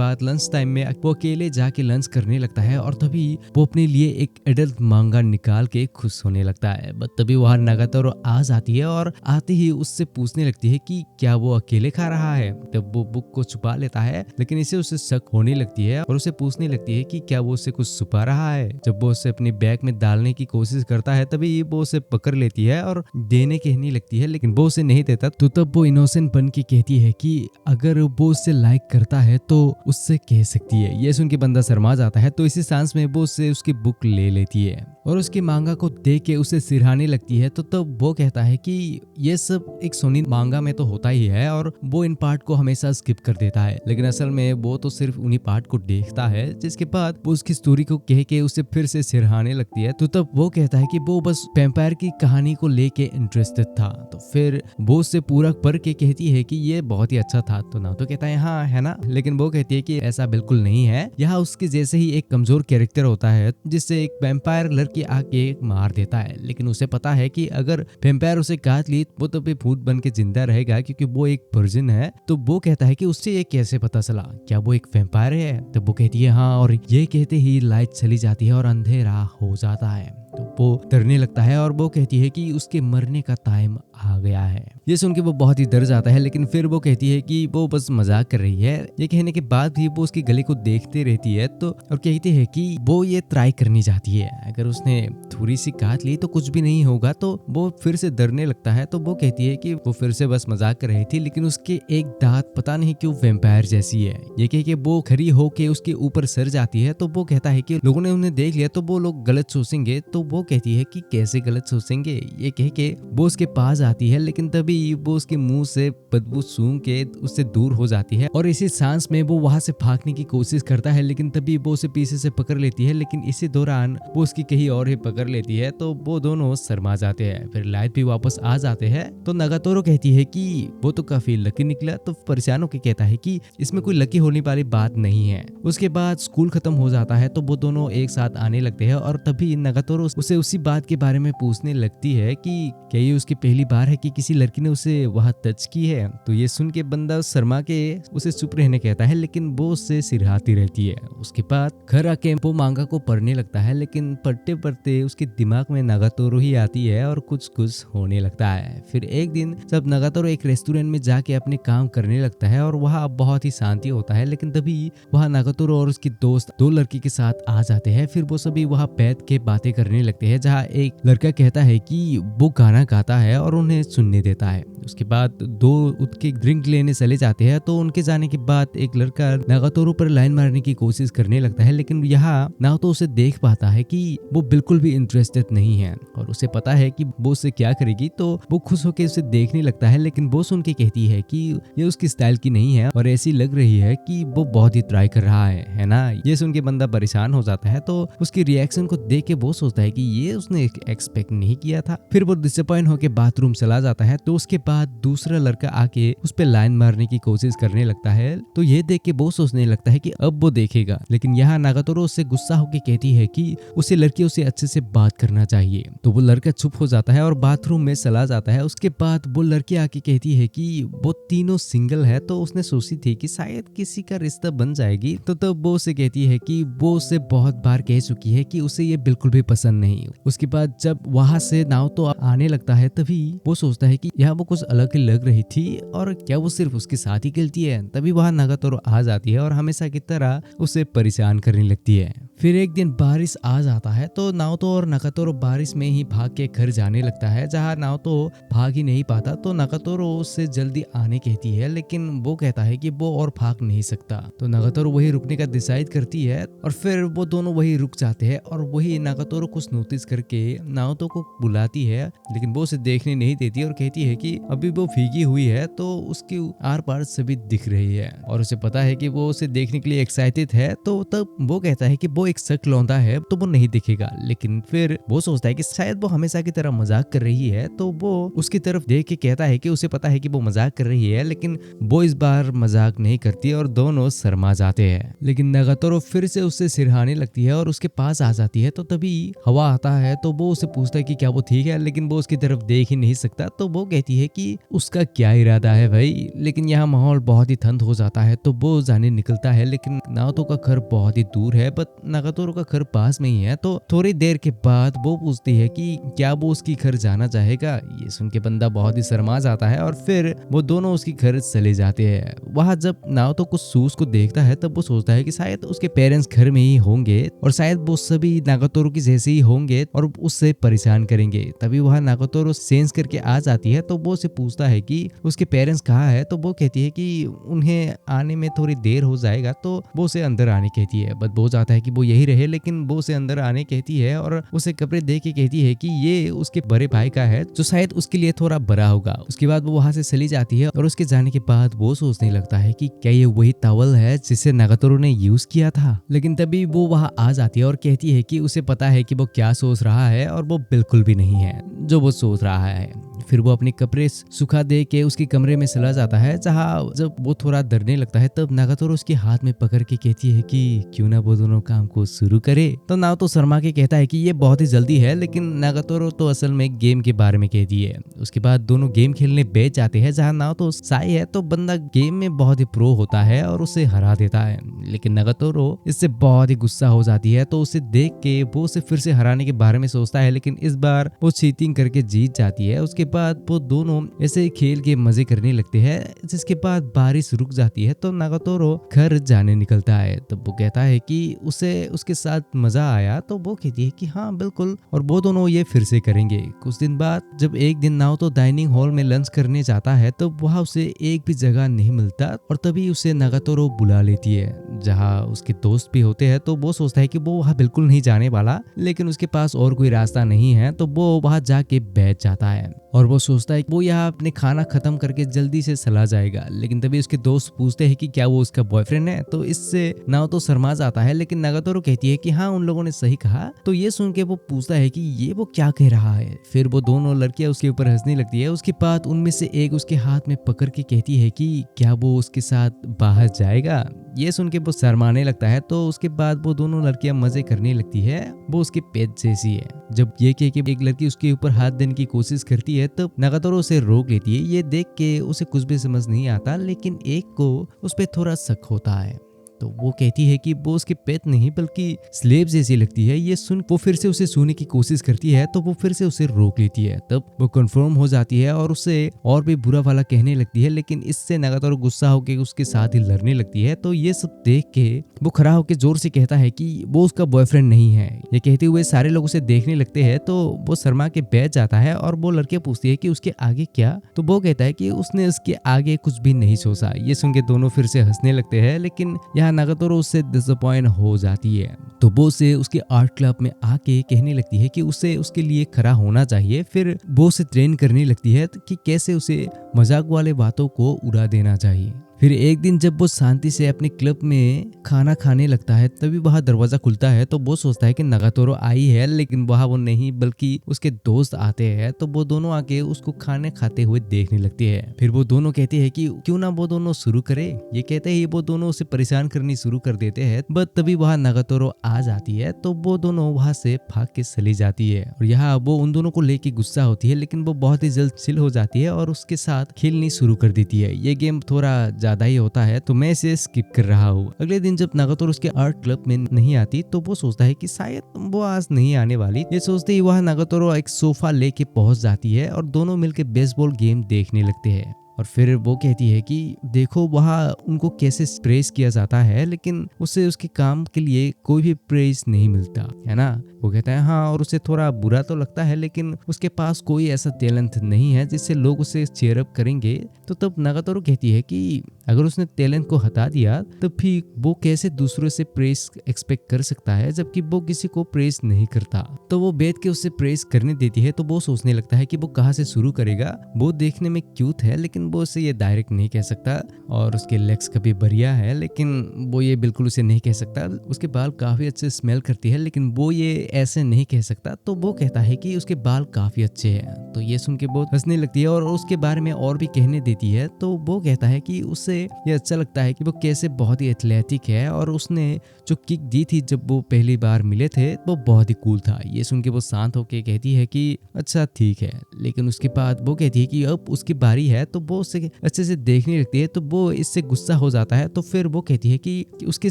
बाद lunch time में वो अकेले जाके लंच करने लगता है और तभी वो अपने लिए एक एडल्ट मांगा निकाल के खुश होने लगता है। बट तभी वहाँ नागातोरो आ जाती है और आते ही उससे पूछने लगती है कि क्या वो अकेले खा रहा है। तब वो बुक को छुपा लेता है, लेकिन इसे उसे शक होने लगती है और उसे पूछने लगती है कि क्या वो उसे कुछ छुपा रहा है। जब वो उसे अपने बैग में डालने की कोशिश करता है तभी वो उसे पकड़ लेती है और देने कहने लगती है, लेकिन वो उसे नहीं देता। तो तब वो इनोसेंट बन के कहती है कि अगर वो उससे लाइक करता है तो उससे कह सकती है। ये सुन के बंदा शर्मा जाता है, तो इसी सांस में वो उससे उसकी बुक ले लेती है और उसके मांगा को देख के उसे सिरहाने लगती है। तो तब वो कहता है कि ये सब एक सोनी मांगा में तो होता ही है और वो इन पार्ट को हमेशा स्किप कर देता है, लेकिन असल में वो तो सिर्फ उन्हीं पार्ट को देखता है। जिसके बाद वो उसकी स्टोरी को कह के उसे फिर से सिरहाने लगती है। तो तब वो कहता है कि वो बस वैम्पायर की कहानी को लेके इंटरेस्टेड था। तो फिर वो उससे पूरा पढ़ के कहती है कि ये बहुत ही अच्छा था। तो ना तो कहता है हाँ है ना, लेकिन वो कहती है कि ऐसा बिल्कुल नहीं है। यहाँ उसके जैसे ही एक कमजोर कैरेक्टर होता है जिससे एक वैम्पायर लड़की आके मार देता है, लेकिन उसे पता है कि अगर वैम्पायर उसे काट ली वो तो भी भूत बन के जिंदा रहेगा क्योंकि वो एक वर्जिन है। तो वो कहता है कि उससे ये कैसे पता चला, क्या वो एक वैम्पायर है। तो वो कहती है हाँ, और ये कहते ही लाइट चली जाती है और अंधेरा हो जाता है। तो वो डरने लगता है और वो कहती है कि उसके मरने का टाइम आ गया है। ये सुन के वो बहुत ही डर जाता है, लेकिन फिर वो कहती है कि वो बस मजाक कर रही है। ये कहने के बाद भी वो उसकी गले को देखते रहती है तो और कहती है कि वो ये ट्राई करनी चाहती है, अगर उसने थोड़ी सी काट ली तो कुछ भी नहीं होगा। तो वो फिर से डरने लगता है। तो वो कहती है कि वो फिर से बस मजाक कर रही थी, लेकिन उसके एक दांत पता नहीं क्यों वैम्पायर जैसी है। ये कह के वो खड़ी होके उसके ऊपर सर जाती है। तो वो कहता है कि लोगों ने उन्हें देख लिया तो वो लोग गलत सोचेंगे। तो वो कहती है कि कैसे गलत सोचेंगे। ये कह के वो उसके पास आती है, लेकिन तभी वो उसके मुंह से बदबू सूंघ के उससे दूर हो जाती है और इसी सांस में वो वहां से भागने की कोशिश करता है, लेकिन तभी वो उसे पीछे से पकड़ लेती है। लेकिन इसी दौरान वो उसकी कहीं और ही पकड़ लेती है। तो वो दोनों शर्मा जाते हैं। फिर लाइट भी वापस आ जाते हैं। तो नागातोरो कहती है कि वो तो काफी लकी निकला। तो परेशान होकर कहता है कि इसमें कोई लकी होने वाली बात नहीं है। उसके बाद स्कूल खत्म हो जाता है तो वो दोनों एक साथ आने लगते हैं और तभी नागातोरो उसे उसी बात के बारे में पूछने लगती है कि क्या ये उसकी पहली बार है कि किसी लड़की ने उसे वहां टच की है। तो ये सुन के बंदा शर्मा के उसे चुप रहने कहता है, लेकिन वो उससे सिरहाती रहती है। उसके बाद घर आके वो मांगा को पढ़ने लगता है, लेकिन पढ़ते पढ़ते उसके दिमाग में नागातोरो ही आती है और कुछ कुछ होने लगता है। फिर एक दिन जब नागातोरो एक रेस्टोरेंट में जाके अपने काम करने लगता है और वहाँ बहुत ही शांति होता है, लेकिन तभी वहाँ नागातोरो और उसकी दोस्त दो लड़की के साथ आ जाते हैं। फिर वो सभी वहाँ बैठ के बातें करने लगते हैं, जहाँ एक लड़का कहता है कि वो गाना गाता है और उन्हें सुनने देता है। उसके बाद दो उठ के ड्रिंक लेने चले जाते हैं। तो उनके जाने के बाद एक लड़का नागातोरो पर लाइन मारने की कोशिश करने लगता है, लेकिन यहाँ ना तो उसे देख पाता है कि वो बिल्कुल भी इंटरेस्टेड नहीं है और उसे पता है कि वो उससे क्या करेगी। तो वो खुश होकर उसे देखने लगता है, लेकिन वो सुन के कहती है कि ये उसकी स्टाइल की नहीं है और ऐसी लग रही है कि वो बहुत ही ट्राई कर रहा है ना। ये सुन के बंदा परेशान हो जाता है। तो उसकी रिएक्शन को देख के वो सोचता है कि ये उसने एक्सपेक्ट नहीं किया था। फिर वो डिसअपॉइंट होकर बाथरूम चला जाता है। तो उसके बाद दूसरा लड़का आके उस पे लाइन मारने की कोशिश करने लगता है। तो ये देख के वो सोचने लगता है कि अब वो देखेगा, लेकिन यहाँ नागातोरो उससे गुस्सा होकर कहती है कि उसे लड़कियों से अच्छे से बात करना चाहिए। तो वो लड़का चुप हो जाता है और बाथरूम में चला जाता है। उसके बाद वो लड़की आके कहती है कि वो तीनों सिंगल है, तो उसने सोची थी कि शायद किसी का रिश्ता बन जाएगी। तो तब वो उसे कहती है कि वो उसे बहुत बार कह चुकी है कि उसे ये बिल्कुल भी पसंद नहीं। उसके बाद जब वहां से नाव तो आने लगता है, तभी वो सोचता है कि यहाँ वो कुछ अलग ही लग रही थी और क्या वो सिर्फ उसके साथ ही खेलती है। तभी वहां नागातोरो आ जाती है और हमेशा की तरह उसे परेशान करने लगती है। फिर एक दिन बारिश आ जाता है। तो नाओतो और नागातोरो बारिश में ही भाग के घर जाने लगता है, जहाँ नाओतो भाग ही नहीं पाता। तो नागातोरो उससे जल्दी आने कहती है, लेकिन वो कहता है कि वो और भाग नहीं सकता। तो नागातोरो वही रुकने का डिसाइड करती है और फिर वो दोनों वही रुक जाते हैं और वही नागातोरो कुछ नोटिस करके नाओतो को बुलाती है, लेकिन वो उसे देखने नहीं देती और कहती है कि अभी वो भीगी हुई है तो उसकी आर पार सभी दिख रही है और उसे पता है कि वो उसे देखने के लिए एक्साइटेड है। तो तब वो कहता है कि वो एक शक लौंदा है तो वो नहीं दिखेगा, लेकिन फिर वो सोचता है कि शायद वो हमेशा की तरह मजाक कर रही है। तो वो उसकी तरफ देख के कहता है कि उसे पता है कि वो मजाक कर रही है, लेकिन वो इस बार मजाक नहीं करती और दोनों शर्मा जाते हैं। लेकिन नागातोरो फिर से उससे सिरहाने लगती है और उसके पास आ जाती है। तो तभी हवा आता है तो वो उसे पूछता है कि क्या वो ठीक है, लेकिन वो उसकी तरफ देख ही नहीं सकता। तो वो कहती है कि उसका क्या इरादा है भाई, लेकिन यहाँ माहौल बहुत ही ठंड हो जाता है। तो वो जाने निकलता है, लेकिन नाओतो का घर बहुत ही दूर है, बट नागातोरो का घर पास में ही है। तो थोड़ी देर के बाद वो पूछती है कि क्या वो उसकी घर जाना चाहेगा। ये सुन के बंदा बहुत ही शर्मा जाता है और फिर वो दोनों उसकी घर चले जाते हैं। वहाँ जब नाओतो कुछ सूज को देखता है तब वो सोचता है कि शायद उसके पेरेंट्स घर में ही होंगे और शायद वो सभी नागातोरो की जैसे ही होंगे और उससे परेशान करेंगे। तभी वहाँ नागातोरो सेंस करके आ जाती है। तो वो उसे पूछता है कि उसके पेरेंट्स कहाँ है। तो वो कहती है कि उन्हें आने में थोड़ी देर हो जाएगा। तो वो उसे अंदर आने कहती है, बट वो चाहता है कि वो यही रहे, लेकिन वो उसे अंदर आने कहती है और उसे कपड़े दे के कहती है कि ये उसके बड़े भाई का है जो शायद उसके लिए थोड़ा बड़ा होगा। उसके बाद वो वहाँ से चली जाती है और उसके जाने के बाद वो सोचने लगता है कि क्या ये वही टॉवल है जिसे नागातोरो ने यूज किया था। लेकिन तभी वो वहाँ आ जाती है और कहती है कि उसे पता है कि वो क्या सोच रहा है और वो बिल्कुल भी नहीं है जो वो सोच रहा है। फिर वो अपने कपड़े सुखा दे के उसके कमरे में चला जाता है, जहाँ जब वो थोड़ा डरने लगता है तब नागातोरो उसके हाथ में पकड़ के कहती है कि क्यों ना वो दोनों काम को शुरू करे। तो नाओतो शर्मा के कहता है कि ये बहुत ही जल्दी है, लेकिन नागातोरो तो असल में गेम के बारे में कहती है। उसके बाद दोनों गेम खेलने बैठ जाते हैं, जहाँ नाओतो साई है तो बंदा गेम में बहुत ही प्रो होता है और उसे हरा देता है। लेकिन नागातोरो इससे बहुत ही गुस्सा हो जाती है, तो उसे देख के वो उसे फिर से हराने के बारे में सोचता है, लेकिन इस बार वो चीटिंग करके जीत जाती है। उसके बाद वो दोनों ऐसे खेल के मजे करने लगते हैं, जिसके बाद बारिश रुक जाती है। तो नागातोरो घर जाने निकलता है। तब वो कहता है कि उसे उसके साथ मजा आया। तो वो कहती है कि हाँ बिल्कुल, और वो दोनों ये फिर से करेंगे। कुछ दिन बाद जब एक दिन नाओतो डाइनिंग हॉल में लंच करने जाता है तो वहाँ उसे एक भी जगह नहीं मिलता और तभी उसे नागातोरो बुला लेती है, जहाँ उसके दोस्त भी होते हैं। तो वो सोचता है कि वो वहाँ बिल्कुल नहीं जाने वाला, लेकिन उसके पास और कोई रास्ता नहीं है। तो वो वहाँ जाके बैठ जाता है और वो सोचता है कि वो यहाँ अपने खाना खत्म करके जल्दी से चला जाएगा। लेकिन तभी उसके दोस्त पूछते हैं कि क्या वो उसका बॉयफ्रेंड है। तो इससे नाओतो शर्मा जाता है, लेकिन नागातोरो कहती है कि हाँ उन लोगों ने सही कहा। तो ये सुन के वो पूछता है कि ये वो क्या कह रहा है। फिर वो दोनों लड़कियां उसके ऊपर हंसने लगती है। उसके बाद उनमें से एक उसके हाथ में पकड़ के कहती है कि क्या वो उसके साथ बाहर जाएगा। ये सुन के वो शर्माने लगता है। तो उसके बाद वो दोनों लड़कियां मजे करने लगती है, वो उसके पेट जैसी है। जब ये कह के एक लड़की उसके ऊपर हाथ देने की कोशिश करती है तब नागातोरो उसे रोक लेती है। ये देख के उसे कुछ भी समझ नहीं आता, लेकिन एक को उस पर थोड़ा शक होता है। तो वो कहती है कि वो उसके पेट नहीं बल्कि स्लेब जैसी लगती है। ये सुन वो फिर से उसे छूने की कोशिश करती है, तो वो फिर से उसे रोक लेती है। तब वो कंफर्म हो जाती है और उसे और भी बुरा वाला कहने लगती है, लेकिन इससे नागातोरो गुस्सा होकर उसके साथ ही लड़ने लगती है। तो ये सब देख के वो खड़ा होकर जोर से कहता है कि वो उसका बॉयफ्रेंड नहीं है। ये कहते हुए सारे लोग उसे देखने लगते हैं। तो वो शर्मा के बैठ जाता है और वो लड़के पूछती है कि उसके आगे क्या। तो वो कहता है कि उसने उसके आगे कुछ भी नहीं सोचा। ये सुन के दोनों फिर से हंसने लगते हैं, लेकिन यहाँ नागातोरो उससे डिसअपॉइंट हो जाती है। तो वो उसे उसके आर्ट क्लब में आके कहने लगती है कि उसे उसके लिए खड़ा होना चाहिए। फिर वो उसे ट्रेन करने लगती है कि कैसे उसे मजाक वाले बातों को उड़ा देना चाहिए। फिर एक दिन जब वो शांति से अपने क्लब में खाना खाने लगता है तभी वहाँ दरवाजा खुलता है। तो वो सोचता है कि नागातोरो आई है, लेकिन वहाँ वो नहीं बल्कि उसके दोस्त आते हैं। तो वो दोनों आके उसको खाने खाते हुए देखने लगते हैं। फिर वो दोनों कहते हैं कि क्यों ना वो दोनों शुरू करे। ये कहते ही वो दोनों उसे परेशान करनी शुरू कर देते हैं, बट तभी वहाँ नागातोरो आ जाती है। तो वो दोनों वहाँ से भाग के चली जाती है और यहाँ वो उन दोनों को लेके गुस्सा होती है, लेकिन वो बहुत ही जल्द चिल हो जाती है और उसके साथ खेलनी शुरू कर देती है। ये गेम थोड़ा ज्यादा ही होता है तो मैं इसे स्किप कर रहा हूँ। अगले दिन जब नागातोरो उसके आर्ट क्लब में नहीं आती तो वो सोचता है कि शायद वो आज नहीं आने वाली। ये सोचते ही वह नागातोरो एक सोफा लेके पहुंच जाती है और दोनों मिलकर बेसबॉल गेम देखने लगते हैं। और फिर वो कहती है कि देखो वहाँ उनको कैसे प्रेज किया जाता है, लेकिन उसे उसके काम के लिए कोई भी प्रेज नहीं मिलता है ना। वो कहता है हाँ, और उसे थोड़ा बुरा तो लगता है, लेकिन उसके पास कोई ऐसा टैलेंट नहीं है जिससे लोग उसे चीयर अप करेंगे। तो तब नागातोरो कहती है कि अगर उसने टैलेंट को हटा दिया तो फिर वो कैसे दूसरों से प्रेज एक्सपेक्ट कर सकता है जबकि वो किसी को प्रेज नहीं करता। तो वो बैठ के उससे प्रेज करने देती है। तो वो सोचने लगता है कि वो कहाँ से शुरू करेगा। वो देखने में क्यूट है, लेकिन वो उसे ये डायरेक्ट नहीं कह सकता। और उसके लेग्स काफी बढ़िया है, लेकिन वो ये बिल्कुल उसे नहीं कह सकता। उसके बाल काफी अच्छे स्मेल करती है, लेकिन वो ये ऐसे नहीं कह सकता। तो वो कहता है कि उसके बाल काफी अच्छे हैं। तो ये सुन के बहुत हंसने लगती है और उसके बारे में और भी कहने देती है। तो वो कहता है कि उससे ये अच्छा लगता है कि वो कैसे बहुत ही एथलेटिक है, और उसने जो किक दी थी जब वो पहली बार मिले थे वो बहुत ही कूल था। ये सुन के वो शांत होके कहती है कि अच्छा ठीक है। लेकिन उसके बाद वो कहती है कि अब उसकी बारी है। तो वो उसे अच्छे से देखने लगती है। तो वो इससे गुस्सा हो जाता है। तो फिर वो कहती है कि उसके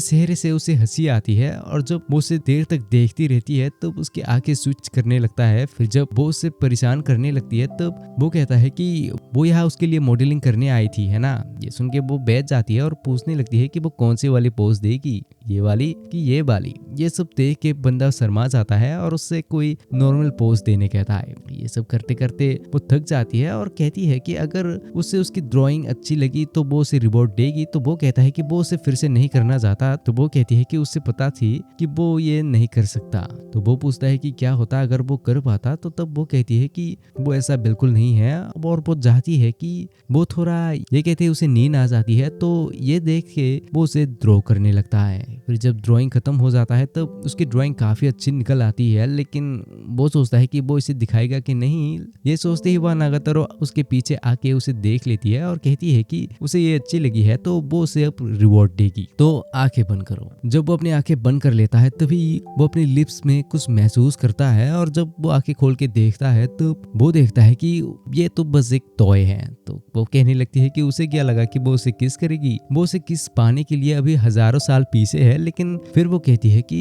चेहरे से उसे हंसी आती है, और जब वो उसे देर तक देखती रहती है तब उसकी आंखें स्विच करने लगता है। फिर जब वो उसे परेशान करने लगती है तब वो कहता है कि वो यहाँ उसके लिए मॉडलिंग करने आई थी, है ना। ये सुन के वो बैठ जाती है और पूछने लगती है कि वो कौन सी वाली पोज देगी, ये वाली कि ये वाली। ये सब देख के बंदा शर्मा जाता है और उससे कोई नॉर्मल पोज देने कहता है। ये सब करते करते वो थक जाती है और कहती है कि अगर उसे उसकी ड्राइंग अच्छी लगी तो वो उसे रिवॉर्ड देगी। तो वो कहता है कि वो उसे फिर से नहीं करना चाहता। तो वो कहती है कि उससे पता थी कि वो ये नहीं कर सकता। तो वो पूछता है कि क्या होता अगर वो कर पाता। तो तब वो कहती है कि वो ऐसा बिल्कुल नहीं है, और वो चाहती है कि वो थोड़ा, ये कहते हैं उसे नींद आ जाती है। तो ये देख के वो उसे ड्रॉ करने लगता है। फिर जब ड्राइंग खत्म हो जाता है तब उसकी ड्राइंग काफी अच्छी निकल आती है, लेकिन वो सोचता है कि वो इसे दिखाएगा कि नहीं। ये सोचते ही वह नागातोरो उसके पीछे आके उसे देख लेती है और कहती है कि उसे ये अच्छी लगी है तो वो उसे अब रिवॉर्ड देगी। तो आंखें बंद करो। जब वो अपनी आंखें बंद कर लेता है तभी वो अपनी लिप्स में कुछ महसूस करता है, और जब वो आंखें खोल के देखता है तो वो देखता है कि ये तो बस एक टॉय है। तो वो कहने लगती है कि उसे क्या लगा कि वो उसे किस करेगी। वो उसे किस पाने के लिए अभी हजारों साल पीछे है। लेकिन फिर वो कहती है कि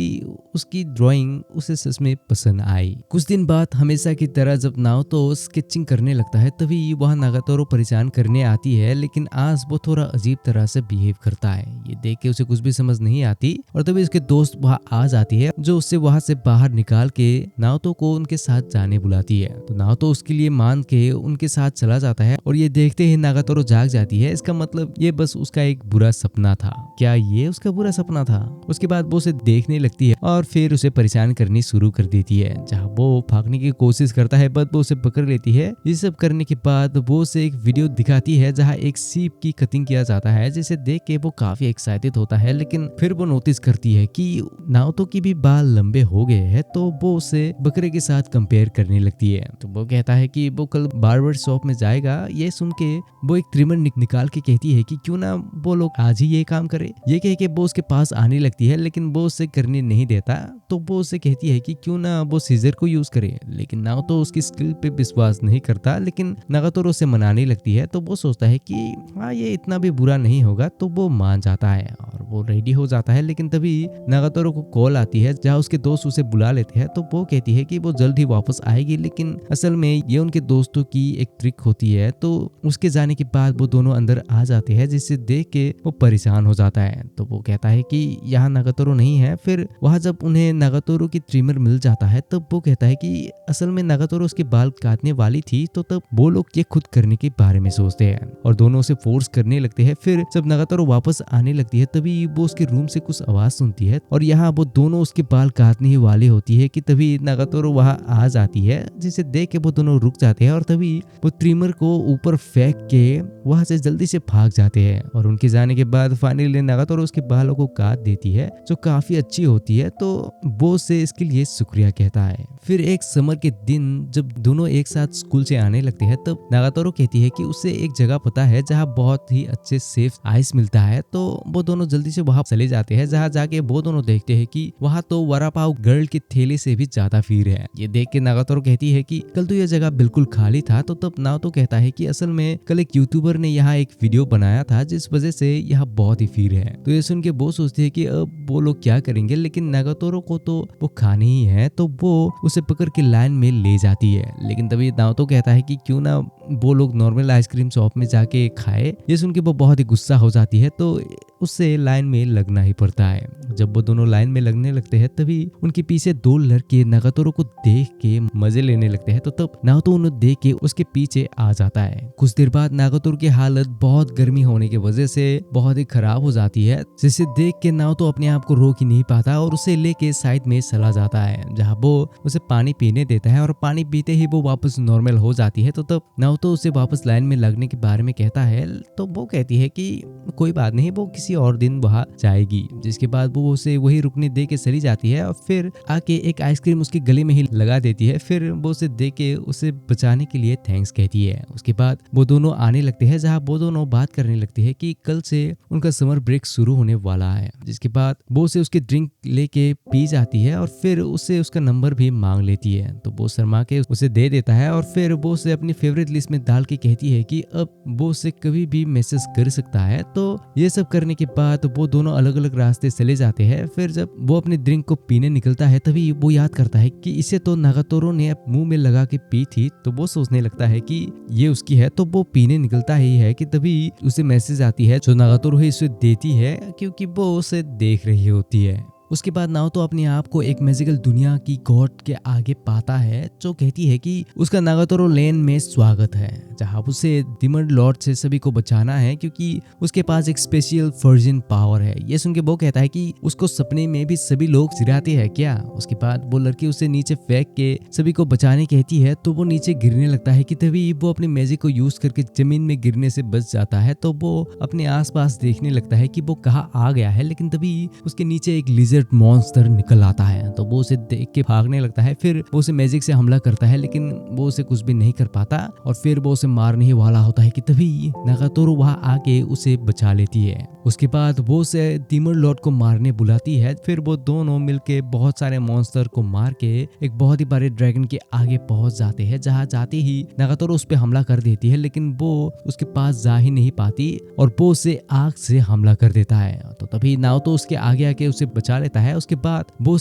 उसकी ड्राइंग उसे सच में पसंद आई। कुछ दिन बाद हमेशा की तरह जब नाओतो स्केचिंग करने लगता है तभी वहाँ नागातोरो परेशान करने आती है, लेकिन आज वो थोड़ा अजीब तरह से बिहेव करता है। ये देख के उसे कुछ भी समझ नहीं आती, और तभी उसके दोस्त वहाँ आ जाती है जो उससे वहाँ से बाहर निकाल के नाओतो को उनके साथ जाने बुलाती है। तो नाओतो उसके लिए मान के उनके साथ चला जाता है, और ये देखते ही नागातोरो जाग जाती है। इसका मतलब ये बस उसका एक बुरा सपना था। क्या ये उसका बुरा सपना था? उसके बाद वो उसे देखने लगती है और फिर उसे परेशान करनी शुरू कर देती है। जहाँ वो भागने की कोशिश करता है बट वो उसे पकड़ लेती है। ये सब करने के बाद वो उसे एक वीडियो दिखाती है जहाँ एक सीप की कटिंग किया जाता है, जिसे देख के वो काफी एक्साइटेड होता है। लेकिन फिर वो नोटिस करती है कि नाओतो की भी बाल लंबे हो गए हैं। तो वो उसे बकरे के साथ कंपेयर करने लगती है। तो वो कहता है कि वो कल बार्बर शॉप में जाएगा। ये सुन के वो एक ट्रिमर निकाल के कहती है कि क्यों ना वो लोग आज ही ये काम करे। ये कह के वो उसके पास आने लगती है, लेकिन वो उसे करने नहीं देता। तो वो उसे कहती है कि क्यों ना वो सीजर को यूज करे, लेकिन नाओतो उसकी स्किल पे विश्वास नहीं करता। लेकिन नागातोरो उसे मनाने लगती है। तो वो सोचता है कि हाँ ये इतना भी बुरा नहीं होगा। तो वो मान जाता है और वो रेडी हो जाता है। लेकिन तभी नागातोरो को कॉल आती है जहाँ उसके दोस्त उसे बुला लेते हैं। तो वो कहती है कि वो जल्द ही वापस आएगी, लेकिन असल में ये उनके दोस्तों की एक ट्रिक होती है। तो उसके जाने के बाद वो दोनों अंदर आ जाते हैं, जिसे देख के वो परेशान हो जाता है। तो वो कहता है कि यहाँ नागातोरो नहीं है। फिर वहाँ जब उन्हें नागातोरो की ट्रिमर मिल जाता है तब वो कहता है कि असल में नागातोरो उसके बाल काटने वाली थी। तो तब वो लोग ये खुद करने के बारे में सोचते हैं और दोनों उसे फोर्स करने लगते हैं। फिर जब नागातोरो वापस आने लगती है तभी वो उसके रूम से कुछ आवाज सुनती है, और यहाँ वो दोनों उसके बाल काटने ही वाले होती है कि तभी नागातोरो वहाँ आ जाती है, जिसे देख के वो दोनों रुक जाते हैं। और तभी वो ट्रिमर को ऊपर फेंक के वहाँ से जल्दी से भाग जाते हैं। और उनके जाने के बाद फाइनली नागातोरो उसके बालों को काट देती है, जो काफी अच्छी होती है। तो वो उसे इसके लिए शुक्रिया कहता है। फिर एक समर के दिन जब दोनों एक साथ स्कूल से आने लगते हैं तब नागातोरो कहती है कि उसे एक जगह पता है जहाँ बहुत ही अच्छे सेफ आइस मिलता है। तो वो दोनों जल्दी से वहाँ चले जाते हैं, जहाँ जाके वो दोनों देखते हैं कि वहाँ तो वड़ा पाव गर्ल के ठेले से भी ज्यादा भीड़ है। ये देख के नागातोरो कहती है कि कल तो यह जगह बिल्कुल खाली था। तो तब नाओतो कहता है कि असल में कल एक यूट्यूबर ने यहाँ एक वीडियो बनाया था जिस वजह से यहाँ बहुत ही भीड़ है। तो ये सुन के वो सोचती है कि अब वो लोग क्या करेंगे, लेकिन नागातोरो को तो वो खाने ही है। तो वो उसे पकड़ के लाइन में ले जाती है। लेकिन तभी नाओतो कहता है कि क्यों ना वो लोग नॉर्मल आइसक्रीम शॉप में जाके खाए। ये सुन के वो बहुत ही गुस्सा हो जाती है। तो उससे लाइन में लगना ही पड़ता है। जब वो दोनों लाइन में लगने लगते हैं तभी उनके पीछे दो लड़के नागातोरो को देख के मजे लेने लगते हैं। तो तब नाओतो उन्हें देख के उसके पीछे आ जाता है। कुछ देर बाद नागातोरो की हालत बहुत गर्मी होने की वजह से बहुत ही खराब हो जाती है, जिसे देख के नाओतो अपने आप को रोक ही नहीं पाता और उसे लेके साइड में चला जाता है, जहाँ वो उसे पानी पीने देता है और पानी पीते ही वो वापस नॉर्मल हो जाती है। तो तब नाओतो उसे वापस लाइन में लगने के बारे में कहता है, तो वो कहती है कि कोई बात नहीं, वो किसी और दिन वहाँ जाएगी। जिसके बाद वो उसे वही रुकने दे के चली जाती है और फिर आके एक आइसक्रीम उसके गले में ही लगा देती है। फिर वो उसे दे के उसे बचाने के लिए थैंक्स कहती है। उसके बाद वो दोनों आने लगते हैं, जहाँ वो दोनों बात करने लगते हैं कि कल से उनका समर ब्रेक शुरू होने वाला है। जिसके बाद वो उसे उसके ड्रिंक लेके पी जाती है और फिर उससे उसका नंबर भी मांग लेती है। तो वो शर्मा के उसे दे देता है और फिर वो उसे अपनी फेवरेट लिस्ट में डाल के कहती है कि अब वो उसे कभी भी मैसेज कर सकता है। तो ये सब करने के बाद वो दोनों अलग अलग रास्ते चले जाते हैं। फिर जब वो अपने ड्रिंक को पीने निकलता है तभी वो याद करता है कि इसे तो नागातोरो ने मुंह में लगा के पी थी। तो वो सोचने लगता है कि ये उसकी है। तो वो पीने निकलता ही है कि तभी उसे मैसेज आती है जो नागातोरो ही उसे देती है, क्योंकि वो उसे देख रही होती है। उसके बाद नाओतो अपने आप को एक मैजिकल दुनिया की गॉड के आगे पाता है, जो कहती है कि उसका नागातोरो लैंड में स्वागत है, जहाँ उसे डिमन लॉर्ड से सभी को बचाना है, क्योंकि उसके पास एक स्पेशल वर्जिन पावर है। ये सुन के वो कहता है कि उसको सपने में भी सभी लोग चिढ़ाते हैं क्या। उसके बाद वो लड़की उसे नीचे फेंक के सभी को बचाने कहती है, तो वो नीचे गिरने लगता है कि तभी वो अपने मैजिक को यूज करके जमीन में गिरने से बच जाता है। तो वो अपने आसपास देखने लगता है कि वो कहाँ आ गया है, लेकिन तभी उसके नीचे एक लिजर्ड मॉन्स्टर निकल आता है। तो वो उसे देख के भागने लगता है। फिर वो उसे मैजिक से हमला करता है, लेकिन वो उसे कुछ भी नहीं कर पाता और फिर वो उसे मारने ही वाला होता है कि तभी नागातोरो वहां आके उसे बचा लेती है। उसके बाद वो उसे डीमन लॉर्ड को मारने बुलाती है। फिर वो दोनों मिलके बहुत सारे मॉन्स्टर को मार के एक बहुत ही बड़े ड्रैगन के आगे पहुंच जाते हैं, जहां जाते ही नागातोरो उस पे हमला कर देती है, लेकिन वो उसके पास जा ही नहीं पाती और वो उसे आग से हमला कर देता है। तो तभी नाओतो उसके आगे आके उसे बचा लेता है। उसके बाद वो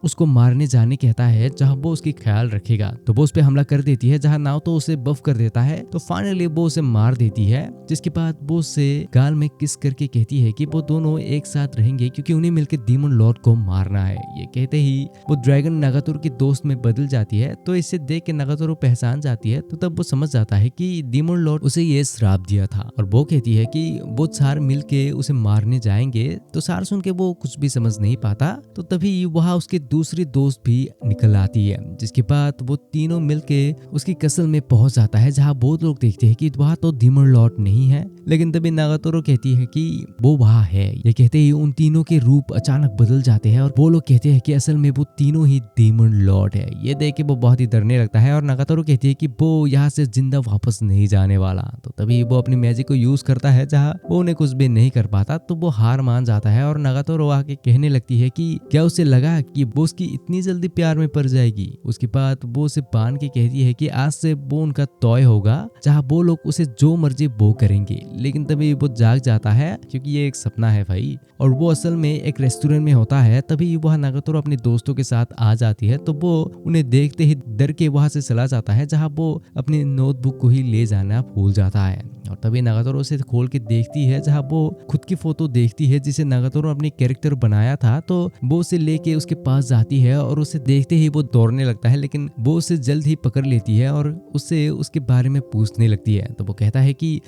उसको मारने जाने कहता है, जहां वो उसकी ख्याल रखेगा। तो वो उस पे हमला कर देती है, जहां नाओतो उसे बफ कर देता है। तो फाइनली वो उसे मार देती है। जिसके बाद वो उससे गाल में किस करके कहती है कि वो दोनों एक साथ रहेंगे, क्योंकि उन्हें मिलकर डीमन लॉर्ड को मारना है। ये कहते ही वो ड्रैगन नागातोरो के दोस्त में बदल जाती है। तो इसे देख के नागातोरो पहचान जाती है। तो तब वो समझ जाता है कि डीमन लॉर्ड उसे ये श्राप दिया था और वो कहती है कि वो चार मिलके उसे मारने जाएंगे। तो सार सुन के वो कुछ भी समझ नहीं पाता। तो तभी वहाँ उसके दूसरी दोस्त भी निकल आती है। जिसके बाद वो तीनों मिलके उसकी कसल में पहुंच जाता है, जहाँ बहुत लोग देखते हैं कि वहाँ तो डीमन लॉर्ड नहीं है, लेकिन तभी नागातोरो कहती है कि वो वहाँ है। ये कहते ही उन तीनों के रूप अचानक बदल जाते हैं और वो लोग कहते हैं कि असल में वो तीनों ही डीमन लॉर्ड है। ये देख के वो बहुत ही डरने लगता है और नागातोरो कहती है कि वो यहाँ से जिंदा वापस नहीं जाने वाला। तो तभी वो अपनी मैजिक को यूज करता है, जहाँ वो उन्हें कुछ भी नहीं कर पाता। तो वो हार मान जाता है और नागातोरो आके कहने लगती है कि क्या उसे लगा कि वो उसकी इतनी जल्दी प्यार में पड़ जाएगी। उसके बाद वो उसे बांध के कहती है कि आज से वो उनका तॉय होगा, जहाँ वो लोग उसे जो मर्जी वो करेंगे। लेकिन तभी वो जाग जाता है, क्योंकि ये एक सपना है भाई, और वो असल में एक रेस्टोरेंट में होता है। तभी वह नागातोरो अपने दोस्तों के साथ आ जाती है। तो वो उन्हें देखते ही डर के वहां से चला जाता है, जहाँ वो अपनी नोटबुक को ही ले जाना भूल जाता है। और तभी नागातोरो उसे खोल के देखती है, जहाँ वो खुद की फोटो देखती है जिसे नागातोरो अपने कैरेक्टर बनाया था। तो वो उसे लेके उसके पास जाती है और उसे देखते ही वो दौड़ने लगता है, लेकिन वो उसे जल्द ही पकड़ लेती है और उससे उसके बारे में पूछने लगती है। तो वो कहता है कि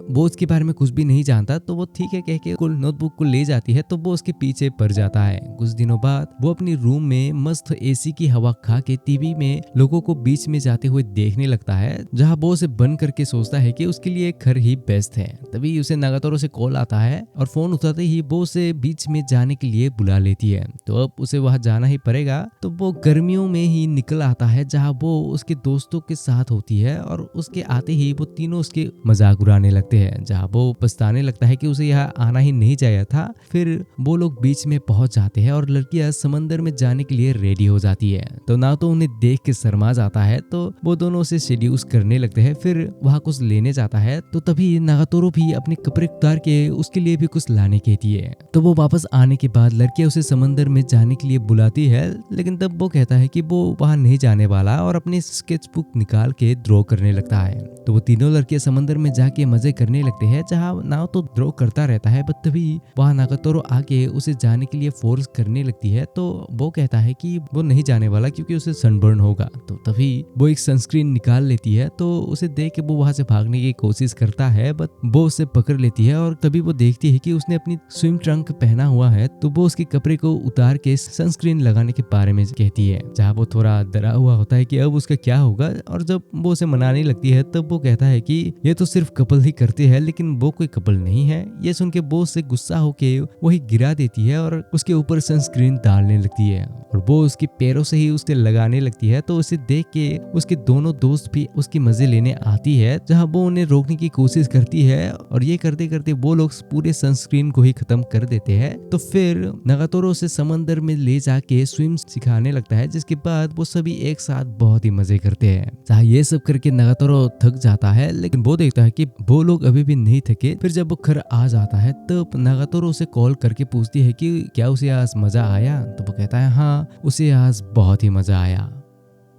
वो उसके बारे में कुछ भी नहीं जानता। तो वो ठीक है कह के नोटबुक को ले जाती है। तो वो उसके पीछे पड़ जाता है। कुछ दिनों बाद वो अपनी रूम में मस्त एसी की हवा खा के टीवी में लोगों को बीच में जाते हुए देखने लगता है, जहाँ वो उसे बंद करके सोचता है कि उसके लिए घर ही बेस्ट है। तभी उसे नागातोरो से कॉल आता है और फोन उठाते ही वो उसे बीच में जाने के लिए बुला लेती है। तो अब उसे वहां जाना ही पड़ेगा। तो वो गर्मियों में ही निकल आता है, जहाँ वो उसके दोस्तों के साथ होती है और उसके आते ही वो तीनों उसके मजाक उड़ाने लगते हैं, जहाँ वो पछताने लगता है कि उसे यहाँ आना ही नहीं चाहिए था। फिर वो लोग बीच में पहुंच जाते हैं और लड़कियां समंदर में जाने के लिए रेडी हो जाती है। तो ना तो उन्हें देख के शर्मा जाता है, तो वो दोनों से सेड्यूस करने लगते हैं। फिर वहाँ कुछ लेने जाता है। तो तभी नागातोरो भी अपने कपड़े उतार के उसके लिए भी कुछ लाने कहती है। तो वो वापस आने के बाद लड़कियां उसे समंदर में जाने के लिए बुलाती है, लेकिन तब वो कहता है कि वो वहां नहीं जाने वाला और अपनी स्केच बुक निकाल के ड्रॉ करने लगता है। तो वो तीनों लड़के समंदर में जाके मजे करने लगते हैं, जहाँ नाव तो ड्रॉ करता रहता है, बट तभी वहाँ नागातोरो आके उसे जाने के लिए फोर्स करने लगती है। तो वो कहता है कि वो नहीं जाने वाला क्योंकि उसे सनबर्न होगा। तो तभी वो एक सनस्क्रीन निकाल लेती है, तो उसे देख के वो वहां से भागने की कोशिश करता है, बट वो उसे पकड़ लेती है और तभी वो देखती है कि उसने अपनी स्विम ट्रंक पहना हुआ है। तो वो उसके कपड़े को उतार के सनस्क्रीन लगाने के बारे में कहती है, जहाँ वो थोड़ा डरा हुआ होता है कि अब उसका क्या होगा। और जब वो उसे मनाने लगती है तब वो कहता है कि ये तो सिर्फ कपल ही करते हैं, लेकिन वो कोई कपल नहीं है। ये सुन के वो उससे गुस्सा होके वही गिरा देती है और उसके ऊपर सनस्क्रीन डालने लगती है और वो उसके पैरों से ही उसे लगाने लगती है। तो उसे देख के उसके दोनों दोस्त भी उसकी मजे लेने आती है, जहाँ वो उन्हें रोकने की कोशिश करती है और ये करते करते वो लोग पूरे सनस्क्रीन को ही खत्म कर देते हैं। तो फिर नागातोरो उसे समंदर में ले जाके स्विम सिखाने लगता है, जिसके बाद वो सभी एक साथ बहुत ही मजे करते हैं। जहाँ ये सब करके नागातोरो थक जाता है, लेकिन वो देखता है कि वो लोग अभी भी नहीं थके। फिर जब वो घर आ जाता है तब नागातोरो उसे कॉल करके पूछती है कि क्या उसे आज मजा आया। तो वो कहता है हाँ, उसे आज बहुत ही मजा आया।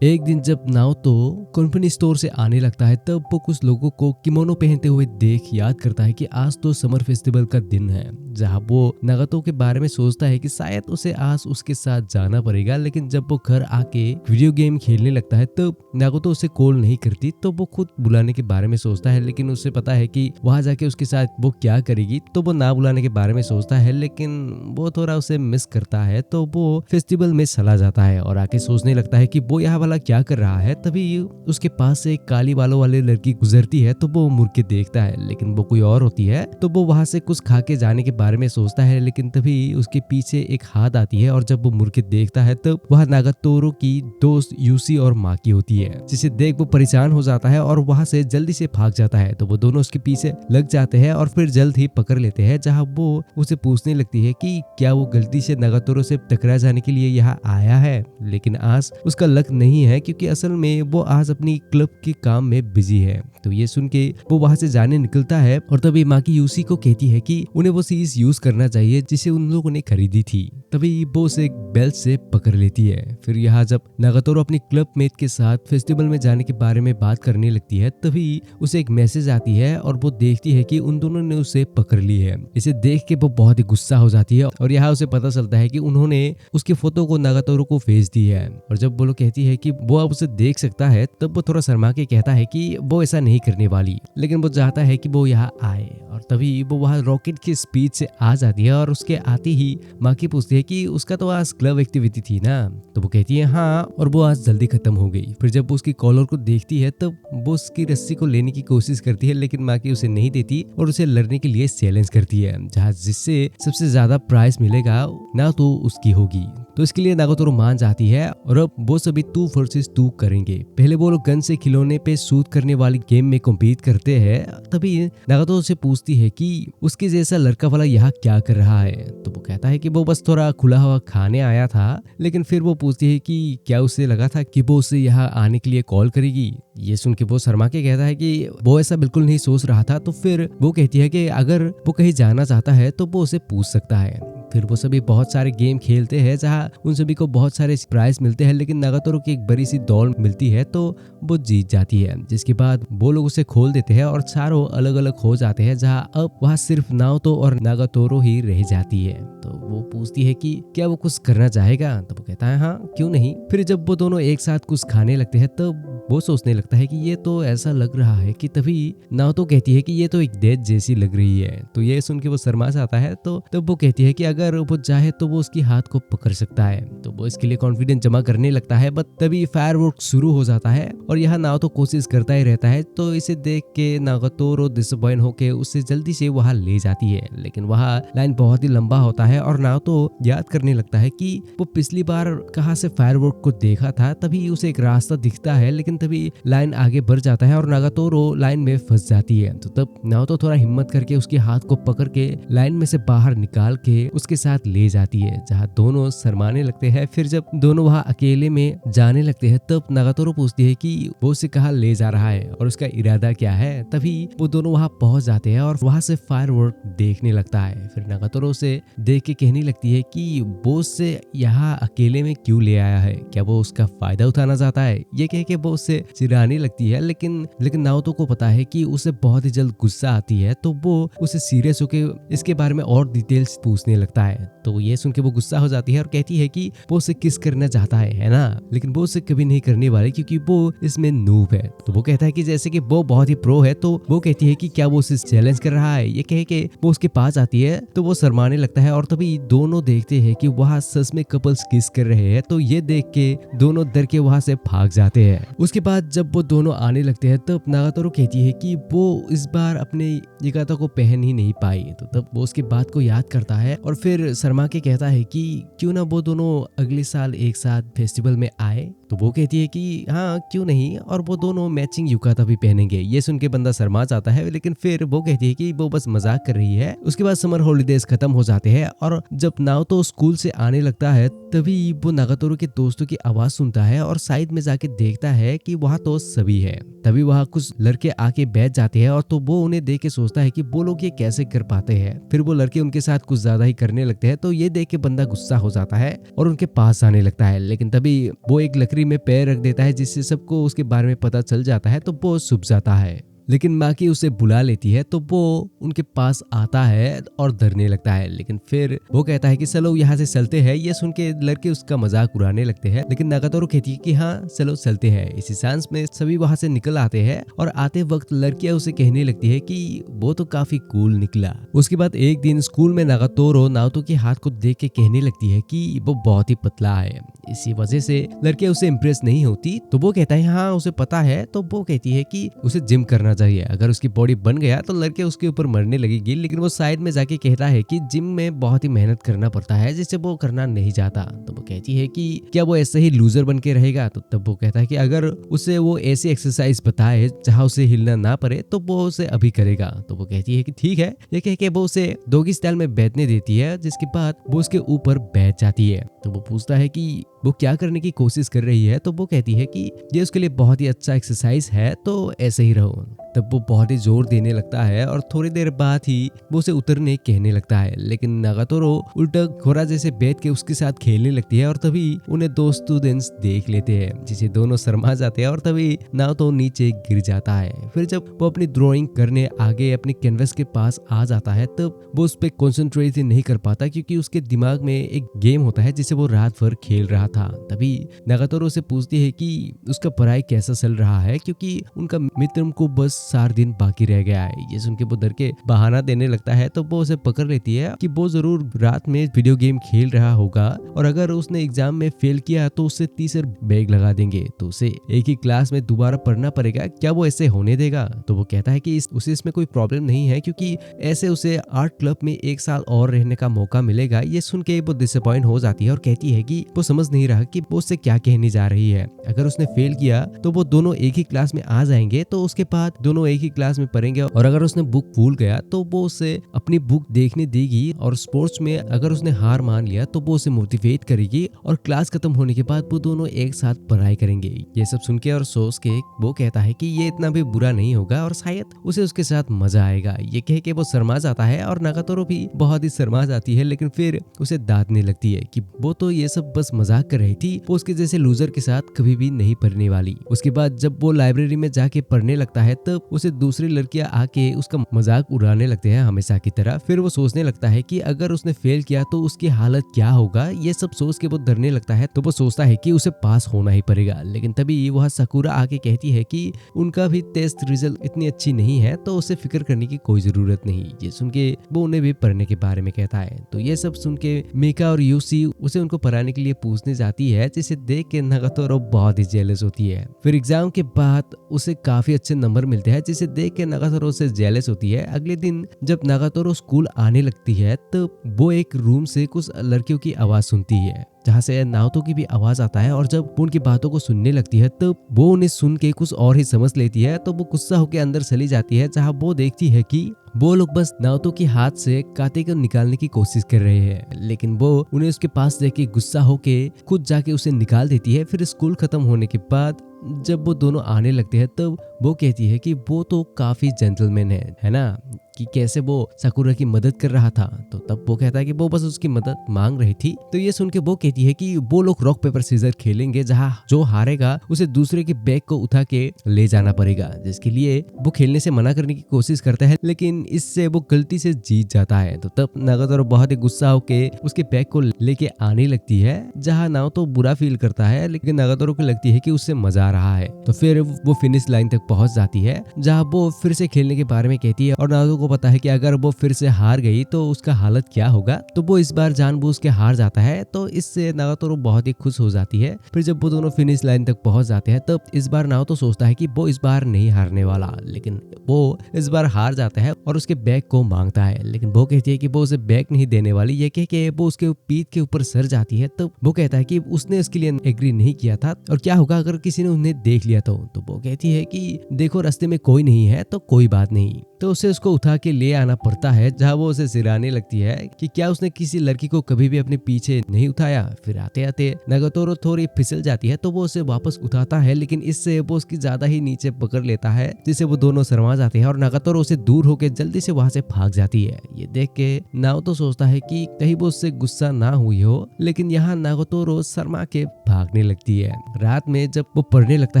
एक दिन जब नाओतो कंपनी स्टोर से आने लगता है तब वो कुछ लोगों को किमोनो पहनते हुए देख याद करता है कि आज तो समर फेस्टिवल का दिन है, जहां वो नागातो के बारे में सोचता है कि शायद उसे आज उसके साथ जाना पड़ेगा। लेकिन जब वो घर आके वीडियो गेम खेलने लगता है तब नागातो उसे कॉल नहीं करती, तो वो खुद बुलाने के बारे में सोचता है, लेकिन उसे पता है कि वहां जाके उसके साथ वो क्या करेगी, तो वो ना बुलाने के बारे में सोचता है। लेकिन वो थोड़ा उसे मिस करता है, तो वो फेस्टिवल में चला जाता है और आके सोचने लगता है कि वो यहाँ वाला क्या कर रहा है। तभी उसके पास से एक काली बालों वाली लड़की गुजरती है, तो वो मुड़ के देखता है, लेकिन वो कोई और होती है। तो वो वहां से कुछ खा के जाने के बारे में सोचता है, लेकिन तभी उसके पीछे एक हाथ आती है और जब वो मुड़ के देखता है तब वह नागातोरो की दोस्त यूसी और माकी होती है, जिसे देख वो परेशान हो जाता है और वहां से जल्दी से भाग जाता है। तो वो दोनों उसके पीछे लग जाते हैं और फिर जल्द ही पकड़ लेते हैं, जहाँ वो उसे पूछने लगती है कि क्या वो गलती से नागातोरो से टकरा जाने के लिए यहाँ आया है। लेकिन आज उसका लक नहीं है, क्योंकि असल में वो आज अपनी क्लब के काम में बिजी है। तो ये सुन के वो वहां से जाने निकलता है और तभी माकी यूसी को कहती है कि उन्हें वो चीज यूज करना चाहिए जिसे उन लोगों ने खरीदी थी। तभी वो उसे एक बेल्ट से पकड़ लेती है। फिर यहाँ जब नागातोरो अपनी क्लब मेट के साथ फेस्टिवल में जाने के बारे में बात करने लगती है, तभी उसे एक मैसेज आती है और वो देखती है कि उन दोनों ने उसे पकड़ ली है। इसे देख के वो बहुत ही गुस्सा हो जाती है और यहाँ उसे पता चलता है कि उन्होंने उसकी फोटो को नागातोरो को भेज दी है। और जब वो लोग कहती है कि वो अब उसे देख सकता है, तब वो थोड़ा शर्मा के कहता है कि वो ऐसा नहीं करने वाली, लेकिन वो चाहता है कि वो यहाँ आए। और तभी वो वहाँ रॉकेट की स्पीड से आ जाती है और उसके आते ही माकी पूछती है कि उसका तो आज क्लब एक्टिविटी थी ना। तो वो कहती है हाँ, और वो आज जल्दी खत्म हो गई। फिर जब वो उसकी कॉलर को देखती है तब वो उसकी रस्सी को लेने की कोशिश करती है, लेकिन माकी उसे नहीं देती और उसे लड़ने के लिए चैलेंज करती है, जहाँ जिससे सबसे ज्यादा प्राइज मिलेगा ना तो उसकी होगी। तो इसके लिए नागातोरो मान जाती है और अब वो सभी 2 वर्सेस 2 करेंगे। पहले वो लोग गन से खिलौने पे शूट करने वाली गेम में कम्पीट करते हैं। तभी नागातोरो से पूछती है कि उसके जैसा लड़का वाला यहाँ क्या कर रहा है। तो वो कहता है कि वो बस थोड़ा खुला हवा खाने आया था। लेकिन फिर वो पूछती है कि क्या उसे लगा था कि वो उसे यहाँ आने के लिए कॉल करेगी। ये सुन के वो शर्मा के कहता है कि वो ऐसा बिल्कुल नहीं सोच रहा था। तो फिर वो कहती है कि अगर वो कहीं जाना चाहता है तो वो उसे पूछ सकता है। फिर वो सभी बहुत सारे गेम खेलते हैं, जहाँ उन सभी को बहुत सारे प्राइज मिलते हैं, लेकिन नागातोरो की एक बड़ी सी दौड़ मिलती है तो वो जीत जाती है। जिसके बाद वो लोग उसे खोल देते हैं और चारों अलग अलग हो जाते हैं, जहाँ अब वहाँ सिर्फ नाओतो और नागातोरो ही रह जाती है। तो वो पूछती है कि क्या वो कुछ करना चाहेगा। तो वो कहता है हाँ, क्यों नहीं। फिर जब वो दोनों एक साथ कुछ खाने लगते हैं तब वो सोचने लगता है कि ये तो ऐसा लग रहा है कि तभी नाओतो कहती है कि ये तो एक डेथ जैसी लग रही है। तो ये सुन के वो शर्मा जाता है। तो तब वो कहती है कि अगर वो चाहे तो वो उसकी हाथ को पकड़ सकता है। तो वो इसके लिए कॉन्फिडेंस जमा करने लगता है, बट तभी फायरवर्क शुरू हो जाता है और यहाँ नाओतो कोशिश करता ही रहता है। तो इसे देख के नागातोरो डिसअपॉइंट होके उससे जल्दी से वहाँ ले जाती है, लेकिन वहाँ लाइन बहुत ही लंबा होता है और नाओतो याद करने लगता है कि वो पिछली बार कहाँ से फायरवर्क को देखा था। तभी उसे एक रास्ता दिखता है, लेकिन लेकिन तभी लाइन आगे बढ़ जाता है और नागातोरो लाइन में फंस जाती है। तो तब नाओतो थोड़ा हिम्मत करके उसके हाथ को पकड़ के लाइन में से बाहर निकाल के उसके साथ ले जाती है, जहाँ दोनों शर्माने लगते हैं। फिर जब दोनों वहाँ अकेले में जाने लगते हैं तब नागातोरो पूछती है कि वो उसे कहाँ ले जा रहा है और उसका इरादा क्या है। तभी वो दोनों वहाँ पहुंच जाते हैं और वहाँ से फायरवर्क देखने लगता है। फिर नागातोरो उसे देख के कहने लगती है कि वो उससे यहाँ अकेले में क्यों ले आया है, क्या वो उसका फायदा उठाना चाहता है। ये कह के वो उससे चिढ़ाने लगती है, लेकिन नाओतो को पता है कि उसे बहुत ही जल्द गुस्सा आती है, तो वो उसे सीरियस होके इसके बारे में और डिटेल्स पूछने लगता है। तो ये सुन के वो गुस्सा हो जाती है और कहती है कि वो उसे किस करना चाहता है ना, लेकिन वो उसे कभी नहीं करने वाली क्योंकि वो इसमें नूब है। तो वो कहता है कि जैसे कि वो बहुत ही प्रो है, तो वो कहती है कि क्या वो उसे चैलेंज कर रहा है। ये कह के वो उसके पास आती है तो वो शर्माने लगता है और तभी दोनों देखते हैं कि वहाँ सच में कपल्स किस कर रहे हैं। तो ये देख के दोनों डर के वहाँ से भाग जाते हैं। उसके बाद जब वो दोनों आने लगते हैं तब नागातोरो कहती है कि वो इस बार अपने युकाता को पहन ही नहीं पाई। तो तब वो उसकी बात को याद करता है और फिर शर्मा के कहता है कि क्यों ना वो दोनों अगले साल एक साथ फेस्टिवल में आए। तो वो कहती है कि हाँ क्यों नहीं, और वो दोनों मैचिंग युकाता भी पहनेंगे। ये सुन के बंदा शर्मा जाता है, लेकिन फिर वो कहती है कि वो बस मजाक कर रही है। उसके बाद समर हॉलीडेज खत्म हो जाते हैं और जब नाओतो स्कूल से आने लगता है तभी वो नागातोरो के दोस्तों की आवाज सुनता है और साइड में जाके देखता है कि वहाँ तो सभी है। तभी वहाँ कुछ लड़के आके बैठ जाते हैं और तो वो उन्हें देख के सोचता है कि वो लोग ये कैसे कर पाते हैं। फिर वो लड़के उनके साथ कुछ ज्यादा ही करने लगते हैं। तो ये देख के बंदा गुस्सा हो जाता है और उनके पास आने लगता है, लेकिन तभी वो एक लकड़ी में पैर रख देता है जिससे सबको उसके बारे में पता चल जाता है। तो वो छुप जाता है, लेकिन माकी उसे बुला लेती है तो वो उनके पास आता है और डरने लगता है। लेकिन फिर वो कहता है कि चलो यहाँ से चलते हैं। ये सुन के लड़के उसका मजाक उड़ाने लगते हैं, लेकिन नागातोरो कहती है कि हाँ चलो चलते हैं। इसी सांस में सभी वहाँ से निकल आते हैं और आते वक्त लड़कियां उसे कहने लगती है कि वो तो काफी कूल निकला। उसके बाद एक दिन स्कूल में नागातोरो नाओतो के हाथ को देख के कहने लगती है कि वो बहुत ही पतला है। इसी वजह से लड़कियां उसे इम्प्रेस नहीं होती। तो वो कहता है हाँ उसे पता है। तो वो कहती है कि उसे जिम करना चाहिए, अगर उसकी बॉडी बन गया तो लड़के उसके ऊपर मरने लगेगी। लेकिन वो साइड में जाके कहता है कि जिम में बहुत ही मेहनत करना पड़ता है जिसे वो करना नहीं चाहता। तो वो कहती है कि क्या वो ऐसे ही लूजर बन के रहेगा। तो तब वो कहता है कि अगर उसे वो ऐसी एक्सरसाइज बताए जहाँ उसे हिलना ना पड़े तो वो उसे अभी करेगा। तो वो कहती है कि ठीक है। ये कह के वो उसे डॉगी स्टाइल में बैठने देती है, जिसके बाद वो उसके ऊपर बैठ जाती है। तो वो पूछता है कि वो क्या करने की कोशिश कर रही है। तो वो कहती है कि ये उसके लिए बहुत ही अच्छा एक्सरसाइज है, तो ऐसे ही रहो। तब वो बहुत ही जोर देने लगता है और थोड़ी देर बाद ही वो उसे उतरने कहने लगता है, लेकिन नागातोरो उल्टा घोड़ा जैसे बैठ के उसके साथ खेलने लगती है और तभी उन्हें दो स्टूडेंट्स देख लेते हैं, जिसे दोनों शर्मा जाते हैं और तभी नाओतो नीचे गिर जाता है। फिर जब वो अपनी ड्राइंग करने आगे अपने कैनवस के पास आ जाता है तब वो उस पर कॉन्सेंट्रेट नहीं कर पाता, क्योंकि उसके दिमाग में एक गेम होता है जिसे वो रात भर खेल रहा था। तभी नागातोरो से पूछती है कि उसका पढ़ाई कैसा चल रहा है, क्योंकि उनका मित्र को बस 4 दिन बाकी रह गया है। ये सुन के वो डर के बहाना देने लगता है। तो वो उसे पकड़ लेती है कि वो जरूर रात में वीडियो गेम खेल रहा होगा और अगर उसने एग्जाम में फेल किया तो उससे 30 बैग लगा देंगे, तो उसे एक ही क्लास में दोबारा पढ़ना पड़ेगा। क्या वो ऐसे होने देगा। तो वो कहता है कि उसे इसमें कोई प्रॉब्लम नहीं है, क्योंकि ऐसे उसे आर्ट क्लब में 1 साल और रहने का मौका मिलेगा। ये सुन के वो डिसअपॉइंट हो जाती है और कहती है कि वो समझ नहीं रहा कि वो उससे क्या कहने जा रही है। अगर उसने फेल किया तो वो दोनों एक ही क्लास में आ जाएंगे, तो उसके बाद दोनों एक ही क्लास में पढ़ेंगे, और अगर उसने बुक भूल गया तो वो उसे अपनी बुक देखने देगी, और स्पोर्ट्स में अगर उसने हार मान लिया तो वो उसे मोटिवेट करेगी, और क्लास खत्म होने के बाद वो दोनों एक साथ पढ़ाई करेंगे। ये सब सुन के और सोच के वो कहता है कि ये इतना भी बुरा नहीं होगा और शायद उसे उसके साथ मजा आएगा। ये कह के वो शर्मा जाता है और नागातोरो भी बहुत ही शर्मा जाती है, लेकिन फिर उसे डांटने लगती है कि वो तो ये सब बस मजाक कर रही थी, वो उसके जैसे लूजर के साथ कभी भी नहीं पढ़ने वाली। उसके बाद जब वो लाइब्रेरी में जाके पढ़ने लगता है तब उसे दूसरी लड़कियां आके उसका मजाक उड़ाने लगते हैं हमेशा की तरह। फिर वो सोचने लगता है कि अगर उसने फेल किया तो उसकी हालत क्या होगा। ये सब सोच के वो डरने लगता है। तो वो सोचता है कि उसे पास होना ही पड़ेगा, लेकिन तभी वह साकुरा आके कहती है कि उनका भी टेस्ट रिजल्ट इतनी अच्छी नहीं है, तो उसे फिक्र करने की कोई जरूरत नहीं। ये सुन के वो उन्हें भी पढ़ने के बारे में कहता है। तो ये सब सुन के मिका और यूसी उसे उनको पढ़ाने के लिए पूछने जाती है, जिसे देख के नागातोरो बहुत ही जेलस होती है। फिर एग्जाम के बाद उसे काफी अच्छे नंबर मिलते हैं, जिसे देख के नागातोरो से जेलस होती है। अगले दिन जब नागातोरो स्कूल आने लगती है तब वो एक रूम से कुछ लड़कियों की आवाज सुनती है, जहाँ से नाओतो की भी आवाज आता है। और जब वो उनकी बातों को सुनने लगती है तब वो उन्हें सुन के कुछ और ही समझ लेती है, तो वो गुस्सा होकर अंदर चली जाती है, जहाँ वो देखती है कि वो लोग बस नाओतो के हाथ से काते को निकालने की कोशिश कर रहे हैं, लेकिन वो उन्हें उसके पास देख गुस्सा होके खुद जाके उसे निकाल देती है। फिर स्कूल खत्म होने के बाद जब वो दोनों आने लगते हैं तब वो कहती है कि वो तो काफी जेंटलमैन है ना, कि कैसे वो साकुरा की मदद कर रहा था। तो तब वो कहता है कि वो बस उसकी मदद मांग रही थी। तो ये सुन के वो कहती है कि वो लोग रॉक पेपर सीजर खेलेंगे, जहाँ जो हारेगा उसे दूसरे के बैग को उठा के ले जाना पड़ेगा, जिसके लिए वो खेलने से मना करने की कोशिश करता है, लेकिन इससे वो गलती से जीत जाता है। तो तब नागातोरो बहुत ही गुस्सा होके उसके बैग को लेके आने लगती है, जहाँ नाओतो बुरा फील करता है, लेकिन नागातोरो को लगती है कि उससे मजा आ रहा है। तो फिर वो फिनिश लाइन तक पहुंच जाती है, जहाँ वो फिर से खेलने के बारे में कहती है और नाओतो को पता है कि अगर वो फिर से हार गई तो उसका हालत क्या होगा। तो वो इस बार जानबूझ के हार जाता है, तो इससे नागातोरो बहुत ही खुश हो जाती है। फिर जब वो दोनों फिनिश लाइन तक पहुंच जाते हैं तब इस बार नाओतो सोचता है कि वो इस बार नहीं हारने वाला, लेकिन वो इस बार हार जाता है और उसके बैग को मांगता है। लेकिन वो कहती है कि वो उसे बैग नहीं देने वाली। ये कह के वो उसके पीठ के ऊपर सर जाती है। तब वो कहता है कि उसने उसके लिए एग्री नहीं किया था और क्या होगा अगर किसी ने उन्हें देख लिया तो वो कहती है कि देखो रास्ते में कोई नहीं है तो कोई बात नहीं। तो उसे उसको उठा के ले आना पड़ता है, जहाँ वो उसे सिराने लगती है कि क्या उसने किसी लड़की को कभी भी अपने पीछे नहीं उठाया। फिर आते आते नागातोरो थोड़ी फिसल जाती है, तो वो उसे वापस उठाता है, लेकिन इससे वो उसकी ज्यादा ही नीचे पकड़ लेता है, जिससे वो दोनों शर्मा जाते हैं और नागातोरो उसे दूर होकर जल्दी से वहां से भाग जाती है। ये देख के नाओतो सोचता है कि कहीं वो उससे गुस्सा ना हुई हो, लेकिन यहाँ नागातोरो शर्मा के भागने लगती है। रात में जब वो पढ़ने लगता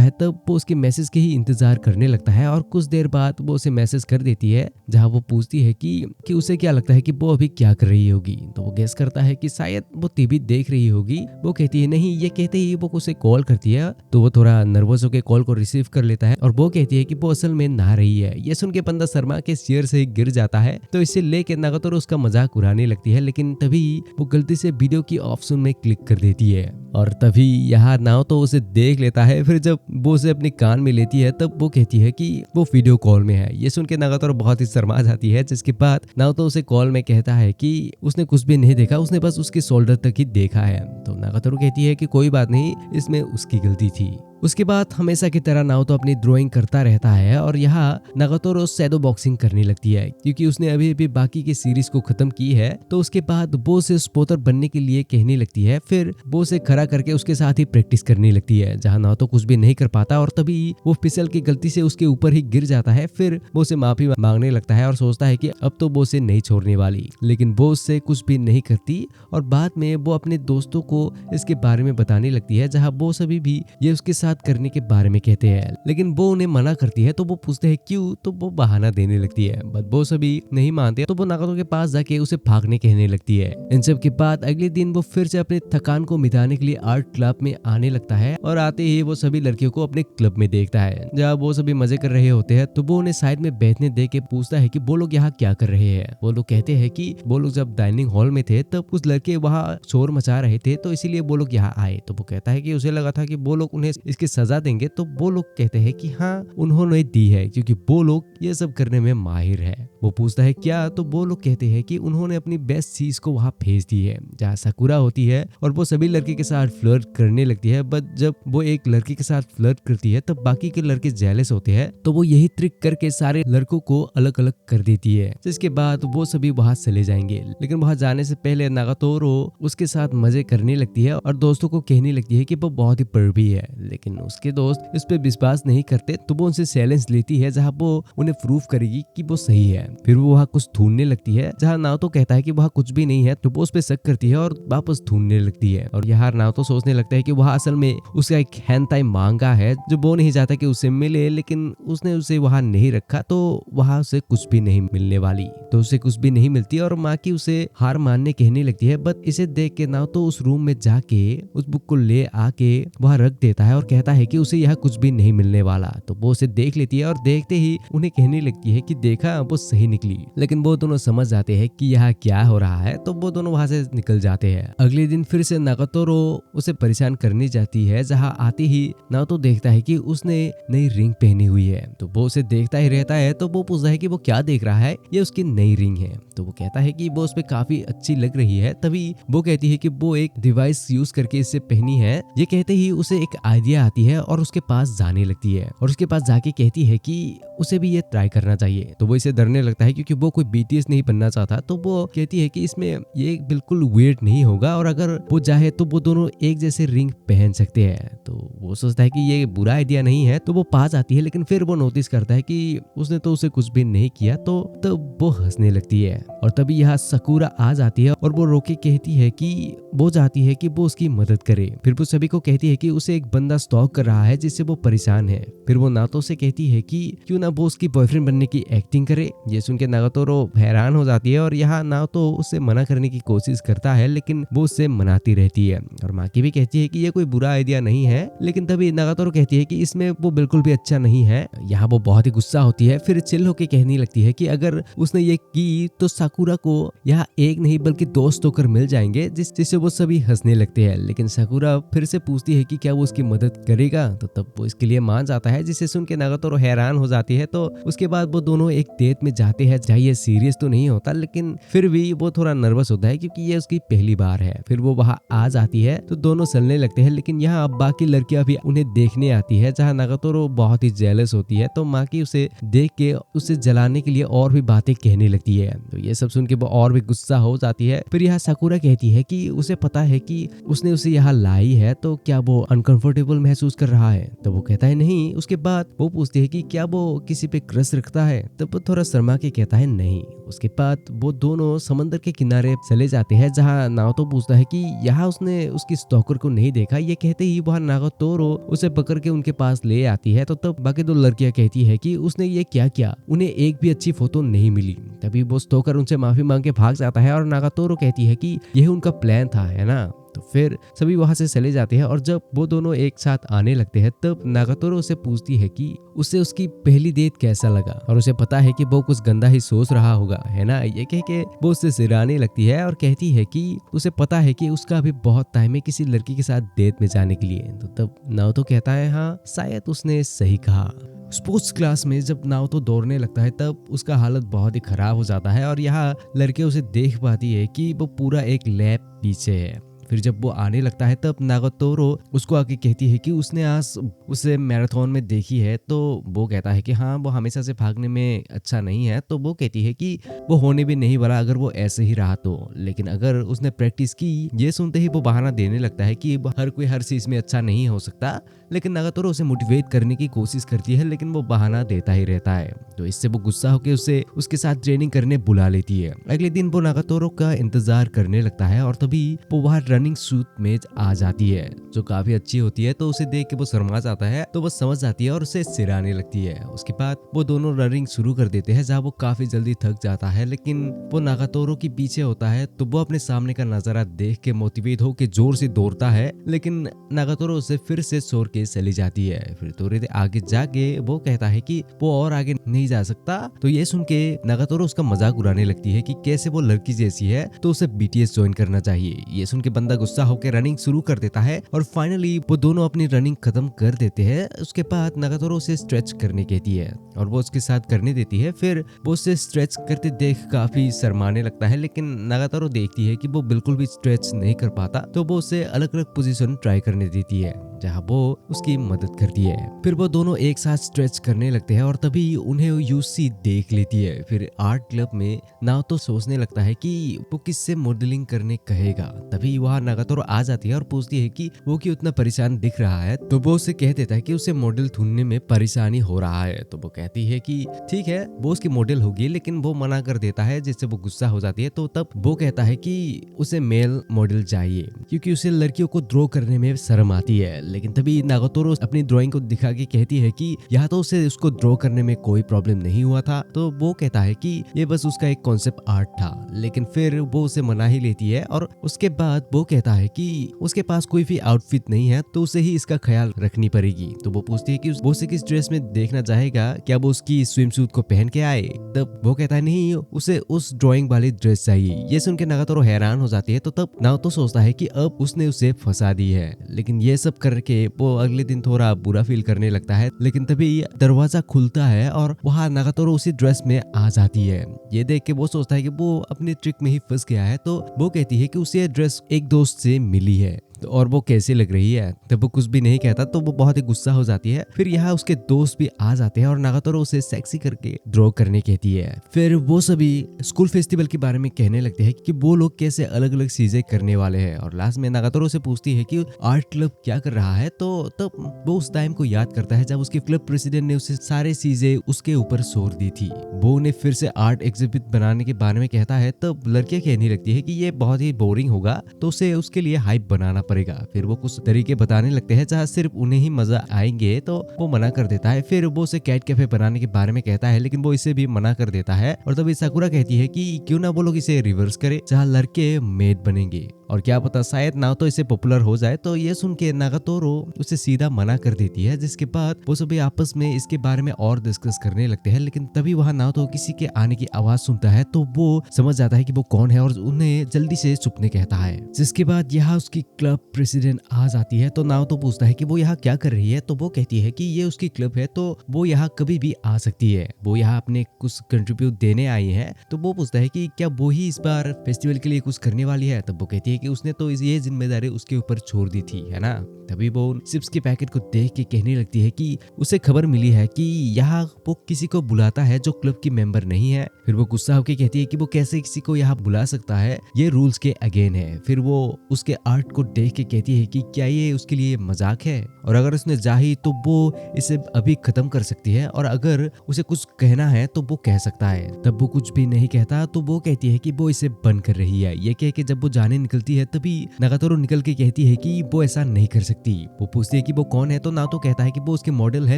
है तब वो उसके मैसेज के ही इंतजार करने लगता है और कुछ देर बाद वो उसे मैसेज कर देती है, जहाँ वो पूछती है कि उसे क्या लगता है कि वो अभी क्या कर रही होगी। तो वो गेस करता है कि शायद वो टीवी देख रही होगी। वो कहती है नहीं। ये कहते ही वो उसे कॉल करती है, तो वो थोड़ा नर्वस होकर कॉल को रिसीव कर लेता है और वो कहती है कि वो असल में नहा रही है। ये सुन के बंदा शर्मा के चेयर से गिर जाता है, तो इसे लेके नागातोरो उसका मजाक उड़ाने लगती है, लेकिन तभी वो गलती से वीडियो की ऑप्शन में क्लिक कर देती है और तभी यहाँ नाओतो उसे देख लेता है। फिर जब वो उसे अपने कान में लेती है तब वो कहती है कि वो वीडियो कॉल में है। ये सुन के नागातोरो बहुत ही शर्मा जाती है, जिसके बाद नाओतो उसे कॉल में कहता है कि उसने कुछ भी नहीं देखा, उसने बस उसके शोल्डर तक ही देखा है। तो नागातोरो कहती है कि कोई बात नहीं, इसमें उसकी गलती थी। उसके बाद हमेशा की तरह नाओतो अपनी ड्राइंग करता रहता है और यहाँ नागातोरो शैडो बॉक्सिंग करने लगती है, क्योंकि उसने अभी अभी बाकी की सीरीज को खत्म की है। तो उसके बाद वो उसे स्पोर्टर बनने के लिए कहने लगती है। फिर वो उसे खड़ा करके उसके साथ ही प्रैक्टिस करने लगती है, जहाँ नाओतो कुछ भी नहीं कर पाता और तभी वो फिसल की गलती से उसके ऊपर ही गिर जाता है। फिर वो उसे माफी मांगने लगता है और सोचता है कि अब तो वो उसे नहीं छोड़ने वाली, लेकिन वो उससे कुछ भी नहीं करती और बाद में वो अपने दोस्तों को इसके बारे में बताने लगती है, जहाँ वो सभी भी ये उसके साथ करने के बारे में कहते हैं, लेकिन वो उन्हें मना करती है। तो वो पूछते हैं क्यों, तो वो बहाना देने लगती है, बट वो सभी नहीं मानते। तो वो नागातो के पास जाके उसे भागने कहने लगती है। इन सब के बाद अगले दिन वो फिर से अपने थकान को मिटाने के लिए आर्ट क्लब में आने लगता है और आते ही वो सभी लड़कियों को अपने क्लब में देखता है, जहाँ वो सभी मजे कर रहे होते हैं। तो वो उन्हें साइड में बैठने दे के पूछता है कि वो लोग यहाँ क्या कर रहे हैं। वो लोग कहते हैं कि वो लोग जब डाइनिंग हॉल में थे तब कुछ लड़के वहाँ शोर मचा रहे थे, तो इसीलिए वो लोग यहाँ आए। तो वो कहता है कि उसे लगा था कि वो लोग उन्हें इसकी सजा देंगे। तो वो लोग कहते हैं कि हाँ उन्होंने दी है, क्योंकि वो लोग ये सब करने में माहिर है। वो पूछता है क्या, तो वो लोग कहते हैं कि उन्होंने अपनी बेस्ट चीज को वहाँ भेज दी है, जहाँ साकुरा होती है और वो सभी लड़के के साथ फ्लर्ट करने लगती है। बट जब वो एक लड़के के साथ फ्लर्ट करती है तब बाकी के लड़के जेलस होते हैं, तो वो यही ट्रिक करके सारे लड़कों को अलग अलग कर देती है, जिसके बाद वो सभी वहाँ चले जाएंगे। लेकिन वहाँ जाने से पहले नागातोरो उसके साथ मजे करने लगती है और दोस्तों को कहने लगती है कि वो बहुत ही परवी है, लेकिन उसके दोस्त इस पे विश्वास नहीं करते। तो वो उनसे चैलेंज लेती है, जहाँ वो उन्हें प्रूफ करेगी कि वो सही है। फिर वो वहाँ कुछ ढूंढने लगती है, जहाँ नाओतो कहता है कि वहाँ कुछ भी नहीं है। तो वो उस पे शक करती है और वापस ढूंढने लगती है और यहाँ नाओतो सोचने लगता है कि वहाँ असल में उसका एक हेंटाई मांगा है, जो वो नहीं चाहता कि उसे मिले, लेकिन उसने उसे वहाँ नहीं रखा, तो वहाँ उसे कुछ भी नहीं मिलने वाली। तो उसे कुछ भी नहीं मिलती और माँ की उसे हार मानने कहने लगती है। बट इसे देख के नाओतो उस रूम में जाके उस बुक को ले आके वहाँ रख देता है और कहता है कि उसे यहाँ कुछ भी नहीं मिलने वाला। तो वो उसे देख लेती है और देखते ही उन्हें कहने लगती है कि देखा, वो सही निकली। लेकिन वो दोनों समझ जाते हैं कि यहाँ क्या हो रहा है, तो वो दोनों वहाँ से निकल जाते हैं। अगले दिन फिर से नागातोरो उसे परेशान करने जाती है, जहाँ आते ही नारुतो देखता है कि उसने नई रिंग पहनी हुई है। तो वो उसे देखता ही रहता है। तो वो पूछता है कि वो क्या देख रहा है, ये उसकी नई रिंग है। तो वो कहता है कि वो उस पे काफी अच्छी लग रही है। तभी वो कहती है कि वो एक डिवाइस यूज करके इसे पहनी है। ये कहते ही उसे एक आइडिया आती है और उसके पास जाने लगती है और उसके पास जाके कहती है कि उसे भी ये ट्राई करना चाहिए। तो वो इसे डरने लगता है क्योंकि वो कोई बीटीएस नहीं बनना चाहता। तो वो कहती है कि इसमें ये बिल्कुल वियर्ड नहीं होगा और अगर वो चाहे तो वो दोनों एक जैसे रिंग पहन सकते हैं। तो वो सोचता है कि ये बुरा आइडिया नहीं है। तो वो पास आती है, लेकिन फिर वो नोटिस करता है कि उसने तो उसे कुछ भी नहीं किया। तो वो हंसने लगती है और तभी यहाँ साकुरा आ जाती है और वो रोके कहती है कि वो चाहती है कि वो उसकी मदद करे। फिर वो सभी को कहती है कि उसे एक बंदा स्टॉक कर रहा है जिससे वो परेशान है। फिर वो नातो से कहती है कि क्यों ना वो उसकी बॉयफ्रेंड बनने की एक्टिंग करे। ये सुन के नागातोरो हैरान हो जाती है और यहाँ नातो उसे मना करने की कोशिश करता है, लेकिन वो उससे मनाती रहती है और माकी भी कहती है कि ये कोई बुरा आइडिया नहीं है। लेकिन तभी नागातोरो कहती है कि इसमें वो बिल्कुल भी अच्छा नहीं है। यहाँ वो बहुत ही गुस्सा होती है। फिर चिल होके कहने लगती है कि अगर उसने ये की तो साकुरा को यहाँ एक नहीं बल्कि दोस्त होकर मिल जाएंगे, जिससे वो सभी हंसने लगते हैं। लेकिन साकुरा फिर से पूछती है कि क्या वो उसकी मदद करेगा। तो तब वो इसके लिए मान जाता है, जिसे सुन के नागातोरो हैरान हो जाती है। तो उसके बाद वो दोनों एक डेट में जाते हैं जहाँ ये सीरियस तो नहीं होता, लेकिन फिर भी वो थोड़ा नर्वस होता है क्योंकि ये उसकी पहली बार है। फिर वो वहाँ आ जाती है तो दोनों चलने लगते हैं, लेकिन यहाँ बाकी लड़कियां भी उन्हें देखने आती है, जहाँ नागातोरो बहुत ही जेलस होती है। तो माकी उसे देख के उसे जलाने के लिए और भी बातें कहने लगती है। तो ये सब सुन के वो और भी गुस्सा हो जाती है। फिर यहाँ साकुरा कहती है कि उसे पता है कि उसने उसे यहाँ लाई है, तो क्या वो अनकंफर्टेबल महसूस कर रहा है। तो वो कहता है नहीं। उसके बाद वो पूछती है कि क्या वो किसी पे क्रश रखता है। तो वो थोड़ा शर्मा के कहता है नहीं। उसके बाद वो दोनों समंदर के किनारे चले जाते हैं, जहाँ नारुतो पूछता है कि यहाँ उसने उसकी स्टॉकर को नहीं देखा। ये कहते ही वहाँ नागातोरो उसे पकड़ के उनके पास ले आती है। तो तब बाकी दो लड़कियां कहती है कि उसने ये क्या किया, उन्हें एक भी अच्छी फोटो नहीं मिली। तभी वो स्टॉकर उनसे माफी मांग के भाग जाता है और नागातोरो कहती है कि यह उनका प्लान था, है ना। तो फिर सभी वहां से चले जाते हैं और जब वो दोनों एक साथ आने लगते हैं तब नागातोरो उसे पूछती है कि उसे उसकी पहली डेट कैसा लगा, और उसे पता है कि वो कुछ गंदा ही सोच रहा होगा, है ना। ये कह के वो उससे सिराने लगती है और कहती है कि उसे पता है कि उसका अभी बहुत टाइम है किसी लड़की के साथ डेट में जाने के लिए। तो तब नारुतो कहता है हाँ, शायद उसने सही कहा। स्पोर्ट्स क्लास में जब नारुतो दौड़ने लगता है तब उसका हालत बहुत ही खराब हो जाता है और यहाँ लड़के उसे देख पाती है कि वो पूरा एक लैप पीछे है। फिर जब वो आने लगता है तब नागातोरो उसको आके कहती है कि उसने आज उसे मैराथन में देखी है। तो वो कहता है कि हाँ, वो हमेशा से भागने में अच्छा नहीं है। तो वो कहती है कि वो होने भी नहीं वाला अगर वो ऐसे ही रहा तो, लेकिन अगर उसने प्रैक्टिस की। ये सुनते ही वो बहाना देने लगता है कि हर कोई हर चीज में अच्छा नहीं हो सकता, लेकिन नागातोरो उसे मोटिवेट करने की कोशिश करती है, लेकिन वो बहाना देता ही रहता है। तो इससे वो गुस्सा होकर उसे उसके साथ ट्रेनिंग करने बुला लेती है। अगले दिन वो नागातोरो का इंतजार करने लगता है और तभी वो वहाँ रनिंग सूट में आ जाती है जो काफी अच्छी होती है। तो उसे देख के वो शर्मा जाता है, तो वो समझ जाती है और उसे सिराने लगती है। उसके बाद वो दोनों रनिंग शुरू कर देते हैं, जहाँ वो काफी जल्दी थक जाता है, लेकिन वो नागातोरो के पीछे होता है। तो वो अपने सामने का नजारा देख के मोटिवेट होकर जोर से दौड़ता है, लेकिन नागातोरो उसे फिर से छोड़ के चली जाती है। फिर थोड़ी देर आगे जाके वो कहता है कि वो और आगे नहीं जा सकता। तो ये सुन के नागातोरो उसका मजाक उड़ाने लगती है कि कैसे वो लड़की जैसी है तो उसे बीटीएस ज्वाइन करना चाहिए। ये सुन के बंदा गुस्सा होकर रनिंग शुरू कर देता है और फाइनली वो दोनों अपनी रनिंग खत्म कर देते हैं। उसके बाद नागातोरो उसे स्ट्रेच करने कहती है और वो उसके साथ करने देती है। फिर वो उसे स्ट्रेच करते देख काफी शर्माने लगता है, लेकिन नागातोरो देखती है कि वो बिल्कुल भी स्ट्रेच नहीं कर पाता। तो वो उसे अलग अलग पोजीशन ट्राई करने देती है, जहाँ वो उसकी मदद करती है। फिर वो दोनों एक साथ स्ट्रेच करने लगते हैं और तभी उन्हें यूसी देख लेती है। फिर आर्ट क्लब में नारुतो सोचने लगता है कि वो किससे मॉडलिंग करने कहेगा। तभी वहाँ नागातोरो आ जाती है और पूछती है कि वो क्यों उतना परेशान दिख रहा है। तो वो उसे कह देता है कि उसे मॉडल ढूंढने में परेशानी हो रहा है। तो वो कहती है कि ठीक है, वो उसकी मॉडल होगी, लेकिन वो मना कर देता है, जिससे वो गुस्सा हो जाती है। तो तब वो कहता है कि उसे मेल मॉडल चाहिए क्योंकि उसे लड़कियों को ड्रॉ करने में शर्म आती है, लेकिन तभी नागातोरो अपनी ड्राइंग को दिखा के कहती है कि यहाँ तो उसे उसको ड्रॉ करने में कोई प्रॉब्लम नहीं हुआ था। तो वो कहता है कि ये बस उसका एक कॉन्सेप्ट आर्ट था, लेकिन फिर वो उसे मना ही लेती है और उसके बाद वो कहता है कि उसके पास कोई भी आउटफिट नहीं है तो उसे ही इसका ख्याल रखनी पड़ेगी। तो वो पूछती है कि वो उसे किस ड्रेस में देखना चाहेगा, क्या वो उसकी स्विम सूट को पहन के आए। तब वो कहता है नहीं, उसे उस ड्राइंग वाली ड्रेस चाहिए। ये सुन के नागातोरो हैरान हो जाती है। तो तब नाओतो सोचता है कि अब उसने उसे फंसा दी है, लेकिन ये सब करके वो अगले दिन थोड़ा बुरा फील करने लगता है। लेकिन तभी दरवाजा खुलता है और वहाँ नागातोरो उसी ड्रेस में आ जाती है। ये देख के वो सोचता है कि वो अपने ट्रिक में ही फंस गया है। तो वो कहती है कि उसे ये ड्रेस एक दोस्त से मिली है और वो कैसे लग रही है। तब वो कुछ भी नहीं कहता तो वो बहुत ही गुस्सा हो जाती है। फिर यहाँ उसके दोस्त भी आ जाते हैं और नागातोरो उसे सेक्सी करके ड्रॉ करने कहती है। फिर वो सभी स्कूल फेस्टिवल के बारे में कहने लगते हैं कि वो लोग कैसे अलग अलग चीजें करने वाले हैं। और लास्ट में नागातोरो से पूछती है कि आर्ट क्लब क्या कर रहा है। तो तब वो उस टाइम को याद करता है जब उसके क्लब प्रेसिडेंट ने उसे सारे चीजें उसके ऊपर छोड़ दी थी। वो उन्हें फिर से आर्ट एग्जिबिट बनाने के बारे में कहता है। तब लड़कियां कहने लगती है कि ये बहुत ही बोरिंग होगा, तो उसे उसके लिए हाइप बनाना पड़ेगा। फिर वो कुछ तरीके बताने लगते हैं जहाँ सिर्फ उन्हें ही मजा आएंगे। तो वो मना कर देता है। फिर वो उसे कैट कैफे बनाने के बारे में कहता है, लेकिन वो इसे भी मना कर देता है। और तभी साकुरा कहती है कि क्यों ना वो लोग इसे रिवर्स करे, जहाँ लड़के मेड बनेंगे और क्या पता शायद ना तो इसे पॉपुलर हो जाए। तो ये सुन के नागातोरो उसे सीधा मना कर देती है, जिसके बाद वो सभी आपस में इसके बारे में और डिस्कस करने लगते हैं। लेकिन तभी वहाँ नाओतो किसी के आने की आवाज सुनता है। तो वो समझ जाता है कि वो कौन है और उन्हें जल्दी से छुपने कहता है। जिसके बाद यहाँ उसकी क्लब प्रेसिडेंट आ जाती है। तो नाओतो पूछता है कि वो यहाँ क्या कर रही है। तो वो कहती है कि ये उसकी क्लब है, तो वो यहाँ कभी भी आ सकती है। वो यहाँ अपने कुछ कंट्रीब्यूट देने आई है। तो वो पूछता है कि क्या वो ही इस बार फेस्टिवल के लिए कुछ करने वाली है। तब वो कहती है कि उसने तो ये जिम्मेदारी उसके ऊपर छोड़ दी थी, है ना। तभी वो चिप्स के पैकेट को देख के कहने लगती है कि उसे खबर मिली है कि यहाँ वो किसी को बुलाता है जो क्लब की मेंबर नहीं है। फिर वो गुस्सा होकर कहती है कि वो कैसे किसी को यहाँ बुला सकता है, ये रूल्स के अगेन है। फिर वो उसके आर्ट को देख के कहती है कि क्या ये उसके लिए मजाक है, और अगर उसने चाही तो वो इसे अभी खत्म कर सकती है, और अगर उसे कुछ कहना है तो वो कह सकता है। तब वो कुछ भी नहीं कहता। तो वो कहती है कि वो इसे बंद कर रही है। ये कह के जब वो जाने निकलती है तभी नागातोरो निकल के कहती है कि वो ऐसा नहीं कर सकती। वो पूछती है कि वो कौन है। तो नाओतो कहता है कि वो उसके मॉडल है,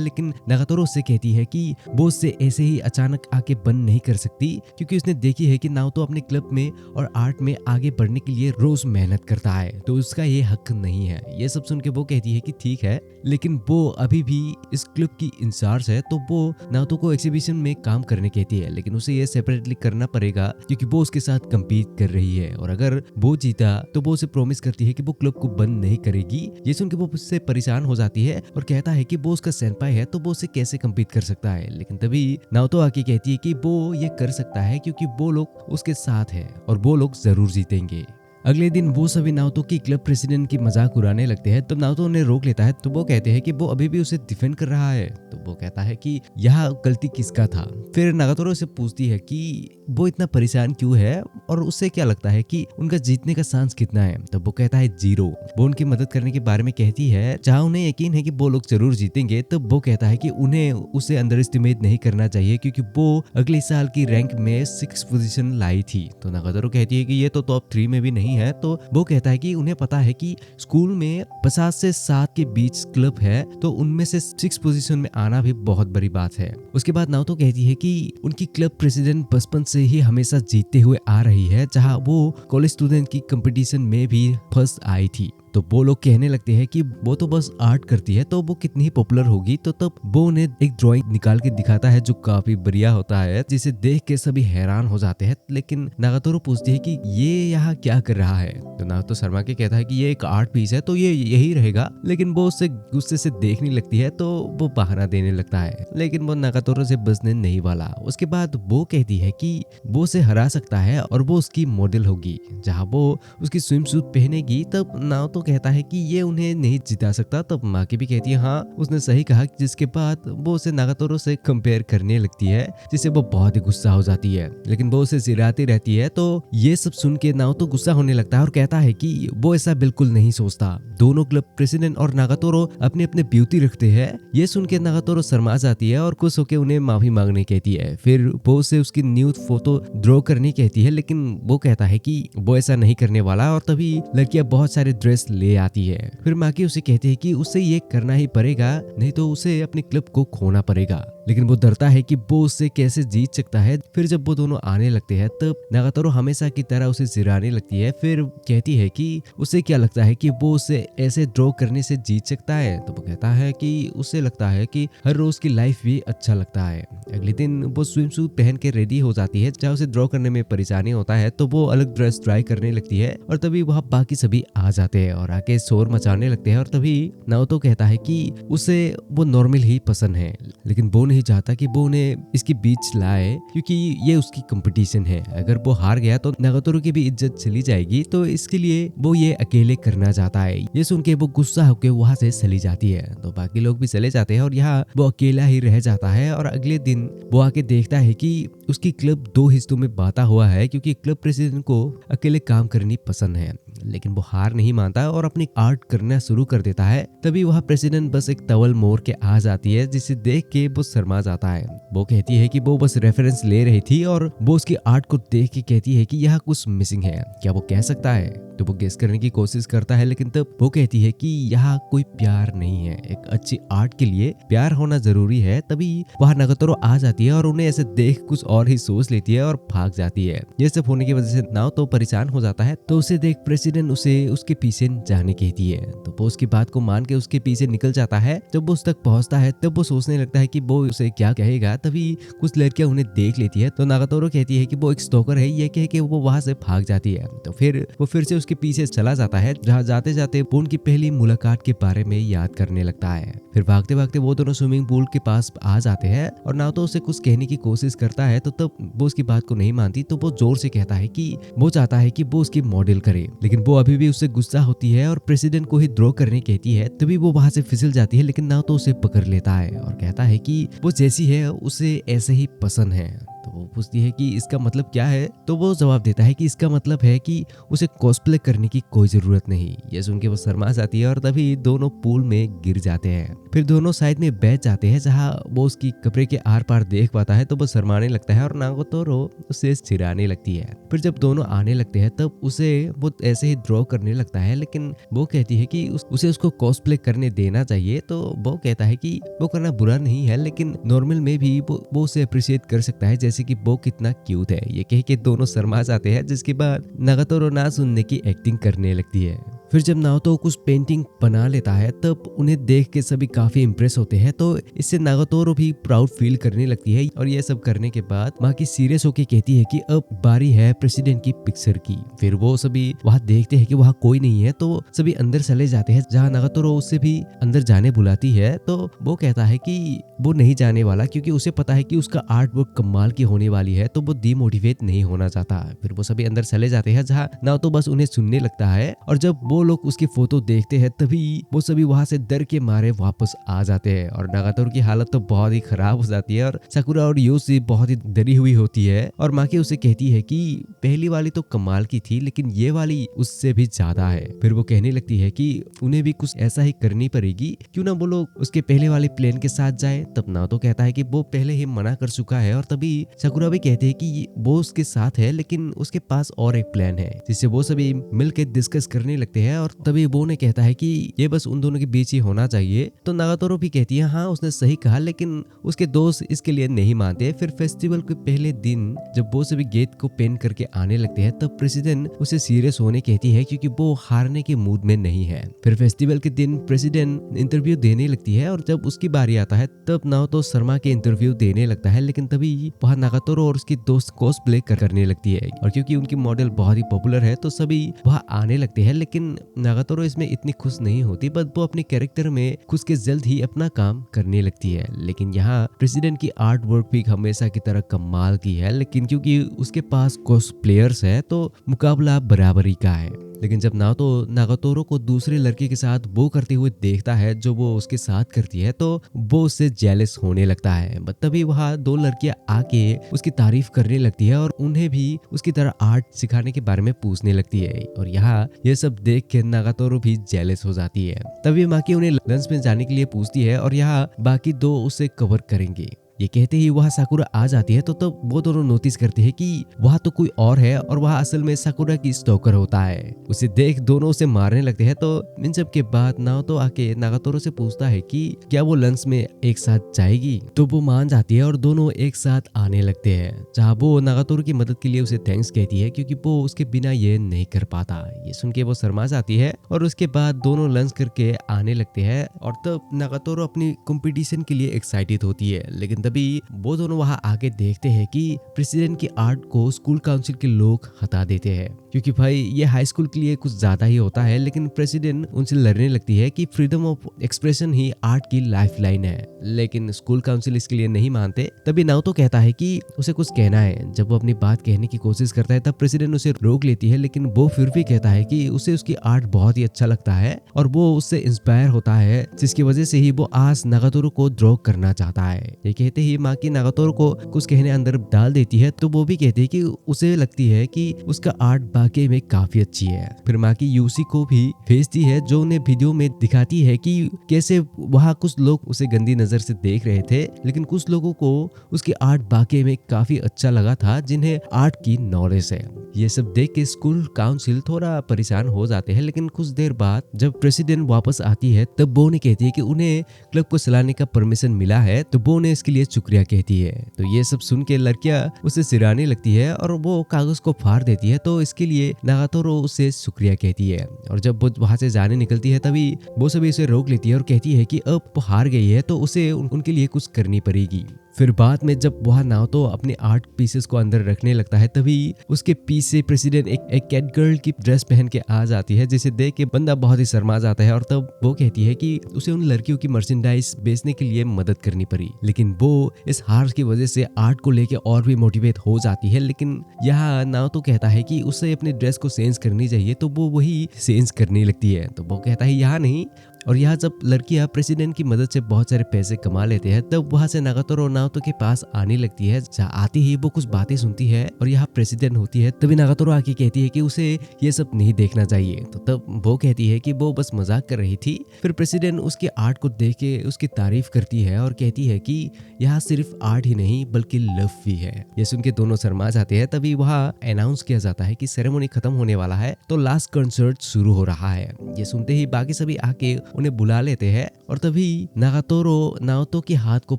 लेकिन नागातोरो उससे कहती है कि वो उससे ऐसे ही अचानक आके बंद नहीं कर सकती, क्योंकि उसने देखी है कि नाओतो अपने क्लब में और आर्ट में आगे बढ़ने के लिए रोज मेहनत करता है, तो उसका ये हक नहीं है। ये सब सुन के वो कहती है कि ठीक है, लेकिन वो अभी भी इस क्लब की इंचार्ज है। तो वो नाओतो को एग्जीबिशन में काम करने कहती है, लेकिन उसे ये सेपरेटली करना पड़ेगा क्योंकि वो उसके साथ कम्पीट कर रही है, और अगर वो जीता तो वो उसे प्रॉमिस करती है कि वो क्लब को बंद नहीं करेगी। ये सुन के वो उससे परेशान हो जाती है और कहता है कि वो उसका सेंपाई है, तो वो उसे कैसे कम्पीट कर सकता है। लेकिन तभी नाओतो आके कहती है कि वो ये कर सकता है क्योंकि वो लोग उसके साथ है और वो लोग जरूर जीतेंगे। अगले दिन वो सभी नाओतो की क्लब प्रेसिडेंट की मजाक उड़ाने लगते हैं। तो नाओतो उन्हें रोक लेता है। तो वो कहते हैं कि वो अभी भी उसे डिफेंड कर रहा है। तो वो कहता है कि यह गलती किसका था। फिर नागातोरो से पूछती है कि वो इतना परेशान क्यों है और उससे क्या लगता है कि उनका जीतने का चांस कितना है। तो वो कहता है 0। वो उनकी मदद करने के बारे में कहती है, जहाँ उन्हें यकीन है कि वो लोग जरूर जीतेंगे। तो वो कहता है कि उन्हें उसे अंडर एस्टिमेट नहीं करना चाहिए क्योंकि वो अगले साल की रैंक में 6 पोजीशन लाई थी। तो नागातोरो कहती है कि ये तो टॉप 3 में भी नहीं है। तो वो कहता है कि उन्हें पता है कि स्कूल में 50 से 7 के बीच क्लब है, तो उनमें से 6 पोजीशन में आना भी बहुत बड़ी बात है। उसके बाद नाओतो कहती है कि उनकी क्लब प्रेसिडेंट बचपन से ही हमेशा जीतते हुए आ रही है, जहां वो कॉलेज स्टूडेंट की कंपटीशन में भी फर्स्ट आई थी। तो वो लोग कहने लगते हैं कि वो तो बस आर्ट करती है, तो वो कितनी ही पॉपुलर होगी। तो तब वो उन्हें एक ड्राइंग निकाल के दिखाता है जो काफी बढ़िया होता है, जिसे देख के सभी हैरान हो जाते हैं। लेकिन नागातोरो पूछती है कि ये यहाँ क्या कर रहा है। तो नागातो शर्मा के कहता है कि ये एक आर्ट पीस है, तो ये यही रहेगा। लेकिन वो उससे गुस्से से देखने लगती है, तो वो बहाना देने लगता है, लेकिन वो नागातोरो से बचने नहीं वाला। उसके बाद वो कहती है कि वो उसे हरा सकता है और वो उसकी मॉडल होगी, जहाँ वो उसकी स्विम सूट पहनेगी। तब नाओतो कहता है कि ये उन्हें नहीं जिता सकता। तब माकी भी कहती है हाँ उसने सही कहा, जिसके बाद वो उसे नागातोरो से कंपेयर करने लगती है, जिससे वो बहुत ही गुस्सा हो जाती है, लेकिन वो उसे चिढ़ाती रहती है। तो ये सब सुन के नाओतो गुस्सा होने लगता है और कहता है कि वो ऐसा बिल्कुल नहीं सोचता। दोनों क्लब प्रेसिडेंट और नागातोरो अपने अपने ब्यूटी रखते हैं। ये सुन के नागातोरो शर्मा जाती है और खुश होकर उन्हें माफी मांगने कहती है। फिर वो उसे उसकी न्यूड फोटो ड्रॉ करने कहती है, लेकिन वो कहता है कि वो ऐसा नहीं करने वाला। और तभी लड़कियां बहुत सारे ड्रेस ले आती है। फिर माकी उसे कहती है कि उसे ये करना ही पड़ेगा, नहीं तो उसे अपने क्लब को खोना पड़ेगा। लेकिन वो डरता है कि वो उससे कैसे जीत सकता है। फिर जब वो दोनों आने लगते हैं तब नागातोरो हमेशा की तरह उसे जिराने लगती है। फिर कहती है कि उसे क्या लगता है कि वो उसे ऐसे ड्रॉ करने से जीत सकता है। तो वो कहता है कि उसे लगता है कि हर रोज की लाइफ भी अच्छा लगता है। अगले दिन वो स्विम सूट पहन के रेडी हो जाती है। जहाँ उसे ड्रॉ करने में परेशानी होता है तो वो अलग ड्रेस ट्राई करने लगती है और तभी वहाँ बाकी सभी आ जाते हैं और आके शोर मचाने लगते हैं। और तभी नाओतो कहता है कि उसे वो नॉर्मल ही पसंद है, लेकिन वो नहीं चाहता कि वो उन्हें इसके बीच लाए क्योंकि ये उसकी कंपटीशन है। अगर वो हार गया तो नागातोरो की भी इज्जत चली जाएगी, तो इसके लिए वो ये अकेले करना चाहता है। ये सुन के वो गुस्सा होकर वहां से चली जाती है। तो बाकी लोग भी चले जाते हैं और यहाँ वो अकेला ही रह जाता है। और अगले दिन वो आके देखता है कि उसकी क्लब 2 हिस्सों में बांटा हुआ है क्योंकि क्लब प्रेसिडेंट को अकेले काम करनी पसंद है। लेकिन वो हार नहीं मानता और अपनी आर्ट करना शुरू कर देता है। तभी वह प्रेसिडेंट बस एक टॉवल मोड़ के आ जाती है, जिसे देख के वो शर्मा जाता है। वो कहती है कि वो बस रेफरेंस ले रही थी और वो उसकी आर्ट को देख के कहती है कि यहाँ कुछ मिसिंग है, क्या वो कह सकता है। तो वो गेस करने की कोशिश करता है, लेकिन तब वो कहती है कि यहाँ कोई प्यार नहीं है, एक अच्छी आर्ट के लिए प्यार होना जरूरी है। तभी वहाँ नागातोरो आ जाती है और उन्हें ऐसे देख कुछ और ही सोच लेती है और भाग जाती है। ये सब होने की वजह से नाओ तो परेशान हो जाता है। तो उसे देख प्रेसिडेंट उसे उसके पीछे जाने कहती है। तो वो उसकी बात को मान के उसके पीछे निकल जाता है। जब वो उस तक पहुंचता है तब वो सोचने लगता है कि वो उसे क्या कहेगा। तभी कुछ लड़कियां उन्हें देख लेती है। तो नागातोरो कहती है कि वो एक स्टॉकर है, ये कह के वो वहां से भाग जाती है। तो फिर वो फिर से उसके पीछे चला जाता है, जहाँ जाते जाते वो उनकी पहली मुलाकात के बारे में याद करने लगता है। फिर भागते भागते वो दोनों स्विमिंग पूल के पास आ जाते हैं और ना तो उसे कुछ कहने की कोशिश करता है। तो तब वो उसकी बात को नहीं मानती, तो वो जोर से कहता है कि वो चाहता है कि वो उसकी मॉडल करे। लेकिन वो अभी भी उससे गुस्सा होती है और प्रेसिडेंट को ही ड्रॉ करने कहती है। तभी वो वहां से फिसल जाती है, लेकिन ना तो उसे पकड़ लेता है और कहता है कि वो जैसी है उसे ऐसे ही पसंद है। तो वो पूछती है कि इसका मतलब क्या है। तो वो जवाब देता है कि इसका मतलब है कि उसे कॉस्प्ले करने की कोई जरूरत नहीं। ये सुन के वो शर्मा जाती है और तभी दोनों पूल में गिर जाते हैं। फिर दोनों साइड में बैठ जाते हैं, जहाँ वो उसकी कपड़े के आर पार देख पाता है। तो वो शर्माने लगता है और नागातोरो उसे चिढ़ाने लगती है। फिर जब दोनों आने लगते हैं तब उसे वो ऐसे ही ड्रॉ करने लगता है, लेकिन वो कहती है कि उसे उसको कॉस्प्ले करने देना चाहिए। तो वो कहता है कि वो करना बुरा नहीं है, लेकिन नॉर्मल में भी वो उसे अप्रिशिएट कर सकता है, जैसे कि वो कितना क्यूट है। ये कह के दोनों शर्मा जाते हैं, जिसके बाद नागातोरो ना सुनने की एक्टिंग करने लगती है। फिर जब नाओतो कुछ पेंटिंग बना लेता है तब उन्हें देख के सभी काफी इम्प्रेस होते हैं। तो इससे नागातोरो भी प्राउड फील करने लगती है। और ये सब करने के बाद माकी सीरियस होके कहती है कि अब बारी है प्रेसिडेंट की पिक्चर की। फिर वो सभी वहाँ देखते हैं कि वहाँ कोई नहीं है, तो सभी अंदर चले जाते हैं, जहाँ नागातोरो उससे भी अंदर जाने बुलाती है। तो वो कहता है कि वो नहीं जाने वाला क्योंकि उसे पता है कि उसका आर्ट वर्क कमाल की होने वाली है, तो वो डिमोटिवेट नहीं होना चाहता। फिर वो सभी अंदर चले जाते हैं, जहाँ नाओतो बस उन्हें सुनने लगता है। और जब वो लोग उसकी फोटो देखते हैं तभी वो सभी वहां से डर के मारे वापस आ जाते हैं। और नागातोरो की हालत तो बहुत ही खराब हो जाती है और साकुरा और योशी बहुत ही डरी हुई होती है। और माकी उसे कहती है कि पहली वाली तो कमाल की थी, लेकिन ये वाली उससे भी ज्यादा है। फिर वो कहने लगती है कि उन्हें भी कुछ ऐसा ही करनी पड़ेगी, क्यों ना वो लोग उसके पहले वाले प्लान के साथ जाए। तब नाओतो कहता है कि वो पहले ही मना कर चुका है। और तभी साकुरा भी कहते हैं कि वो उसके साथ है, लेकिन उसके पास और एक प्लान है, जिससे वो सभी मिलकर डिस्कस करने लगते हैं। और तभी वो ने कहता है कि ये बस उन दोनों के बीच ही होना चाहिए। तो नागातोरो भी कहती है हाँ उसने सही कहा, लेकिन उसके दोस्त इसके लिए नहीं मानते। फिर फेस्टिवल के पहले दिन जब वो सभी गेट को पेन करके आने लगते हैं तब प्रेसिडेंट उसे सीरियस होने कहती है, क्योंकि वो हारने के मूड में नहीं है। फिर फेस्टिवल के दिन प्रेसिडेंट इंटरव्यू देने लगती है और जब उसकी बारी आता है तब नाओतो शर्मा के इंटरव्यू देने लगता है। लेकिन तभी वहाँ नागातोरो और उसकी दोस्त कॉस्प्ले करने लगती है, और क्योंकि उनकी मॉडल बहुत ही पॉपुलर है तो सभी वहाँ आने लगते हैं। लेकिन नागातोरो इसमें इतनी खुश नहीं होती, बट वो अपने कैरेक्टर में खुश के जल्द ही अपना काम करने लगती है। लेकिन यहाँ प्रेसिडेंट की आर्ट वर्क भी हमेशा की तरह कमाल की है, लेकिन क्योंकि उसके पास कॉस्प्लेयर्स है तो मुकाबला बराबरी का है। लेकिन जब नागातोरो को दूसरे लड़के के साथ वो करते हुए देखता है जो वो उसके साथ करती है, तो वो उससे जेलस होने लगता है। बट तभी वहाँ 2 लड़कियां आके उसकी तारीफ करने लगती है और उन्हें भी उसकी तरह आर्ट सिखाने के बारे में पूछने लगती है। और यहाँ ये सब देख के नागातोरो भी जेलस हो जाती है। तभी माकी उन्हें लंच में जाने के लिए पूछती है और यहाँ बाकी 2 उसे कवर करेंगे। ये कहते ही वहाँ साकुरा आ जाती है, तो तब वो दोनों नोटिस करते हैं कि वहाँ तो कोई और है और वहाँ असल में साकुरा की स्टॉकर होता है। उसे देख दोनों उसे मारने लगते हैं। तो इन सब के बाद नाओतो आके नागातोरो से पूछता है कि क्या वो लंच में एक साथ जाएगी, तो वो मान जाती है और दोनों एक साथ आने लगते हैं, जहाँ वो नागातोरो की मदद के लिए उसे थैंक्स कहती है क्योंकि वो उसके बिना ये नहीं कर पाता। ये सुन के वो शर्मा जाती है और उसके बाद दोनों लंच करके आने लगते हैं और तब नागातोरो अपनी कंपटीशन के लिए एक्साइटेड होती है। लेकिन तभी वो दोनों वहाँ आके देखते हैं कि प्रेसिडेंट की आर्ट को स्कूल काउंसिल के लोग हटा देते हैं, क्योंकि भाई ये हाई स्कूल के लिए कुछ ज्यादा ही होता है। लेकिन प्रेसिडेंट उनसे लड़ने लगती है कि freedom of expression he art की लाइफलाइन है, लेकिन स्कूल काउंसिल इसके लिए नहीं मानते। तभी नाओतो कहता है कि उसे कुछ कहना है। जब वो अपनी बात कहने की कोशिश करता है तब प्रेसिडेंट उसे रोक लेती है, लेकिन वो फिर भी कहता है कि उसे उसकी आर्ट बहुत ही अच्छा लगता है और वो उससे इंस्पायर होता है, जिसकी वजह से ही वो आज नागातोरो को ड्रॉ करना चाहता है। ये कहते ही माँ की नागातोरो को कुछ कहने अंदर डाल देती है, तो वो भी कहती है कि उसे लगती है कि उसका आर्ट वाकई में काफी अच्छी है। फिर माँ की यूसी को भी भेजती है, जो उन्हें वीडियो में दिखाती है कि कैसे वहाँ कुछ लोग उसे गंदी नजर से देख रहे थे, लेकिन कुछ लोगों को उसकी आर्ट वाकई में काफी अच्छा लगा था, जिन्हें आर्ट की नॉलेज है। ये सब देख के स्कूल काउंसिल थोड़ा परेशान हो जाते हैं, लेकिन कुछ देर बाद जब प्रेसिडेंट वापस आती है तब वो उन्हें कहती है कि उन्हें क्लब को चलाने का परमिशन मिला है, तो वो उन्हें इसके लिए शुक्रिया कहती है। तो ये सब सुन के लड़कियां उसे सिराने लगती है और वो कागज को फाड़ देती है, तो इसके लिए नागातोरो उसे शुक्रिया कहती है। और जब वो वहां से जाने निकलती है तभी वो सभी उसे रोक लेती है और कहती है कि अब वो हार गई है तो उसे उनके लिए कुछ करनी पड़ेगी। फिर बाद में जब वह नाओतो अपने आर्ट पीसेस को अंदर रखने लगता है तभी उसके पीछे प्रेसिडेंट एक कैट गर्ल की ड्रेस पहन के आ जाती है, जिसे देख के बंदा बहुत ही शर्मा जाता है। और तब वो कहती है कि उसे उन लड़कियों की मर्चेंडाइज बेचने के लिए मदद करनी पड़ी, लेकिन वो इस हार की वजह से आर्ट को लेके और भी मोटिवेट हो जाती है। लेकिन यहाँ नाओतो कहता है कि उसे अपने ड्रेस को चेंज करनी चाहिए, तो वो वही चेंज करने लगती है। तो वो कहता है यहाँ नहीं। और यहाँ जब लड़कियां प्रेसिडेंट की मदद से बहुत सारे पैसे कमा लेते हैं तब वहां से नागातोरो नाओतो के पास आने लगती है। जहाँ आती ही वो कुछ बातें सुनती है और यहाँ प्रेसिडेंट होती है। तभी नागातोरो आके कहती है कि उसे ये सब नहीं देखना चाहिए, तो तब वो कहती है कि वो बस मजाक कर रही थी। फिर प्रेसिडेंट उसके आर्ट को देख के उसकी तारीफ करती है और कहती है कि यहाँ सिर्फ आर्ट ही नहीं बल्कि लव भी है। ये सुन के दोनों शर्मा जाते हैं। तभी वहाँ अनाउंस किया जाता है कि सेरेमनी खत्म होने वाला है, तो लास्ट कंसर्ट शुरू हो रहा है। ये सुनते ही बाकी सभी आके उन्हें बुला लेते हैं और तभी नागातोरो नाओतो के हाथ को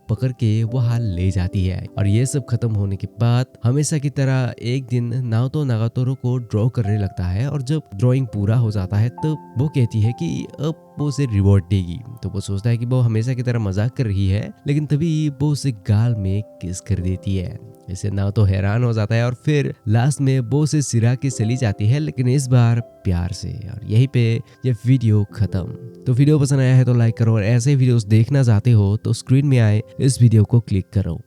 पकड़ के वहां ले जाती है। और ये सब खत्म होने के बाद हमेशा की तरह एक दिन नाओतो नागातोरो को ड्रॉ करने लगता है और जब ड्राइंग पूरा हो जाता है तो वो कहती है कि अब वो उसे रिवॉर्ड देगी। तो वो सोचता है कि वो हमेशा की तरह मजाक कर रही है, लेकिन तभी वो उसे गाल में किस कर देती है। इसे नाओतो हैरान हो जाता है और फिर लास्ट में वो उसे सिरा के चली जाती है, लेकिन इस बार प्यार से। और यहीं पे ये वीडियो खत्म। तो वीडियो पसंद आया है तो लाइक करो और ऐसे वीडियोस देखना चाहते हो तो स्क्रीन में आए इस वीडियो को क्लिक करो।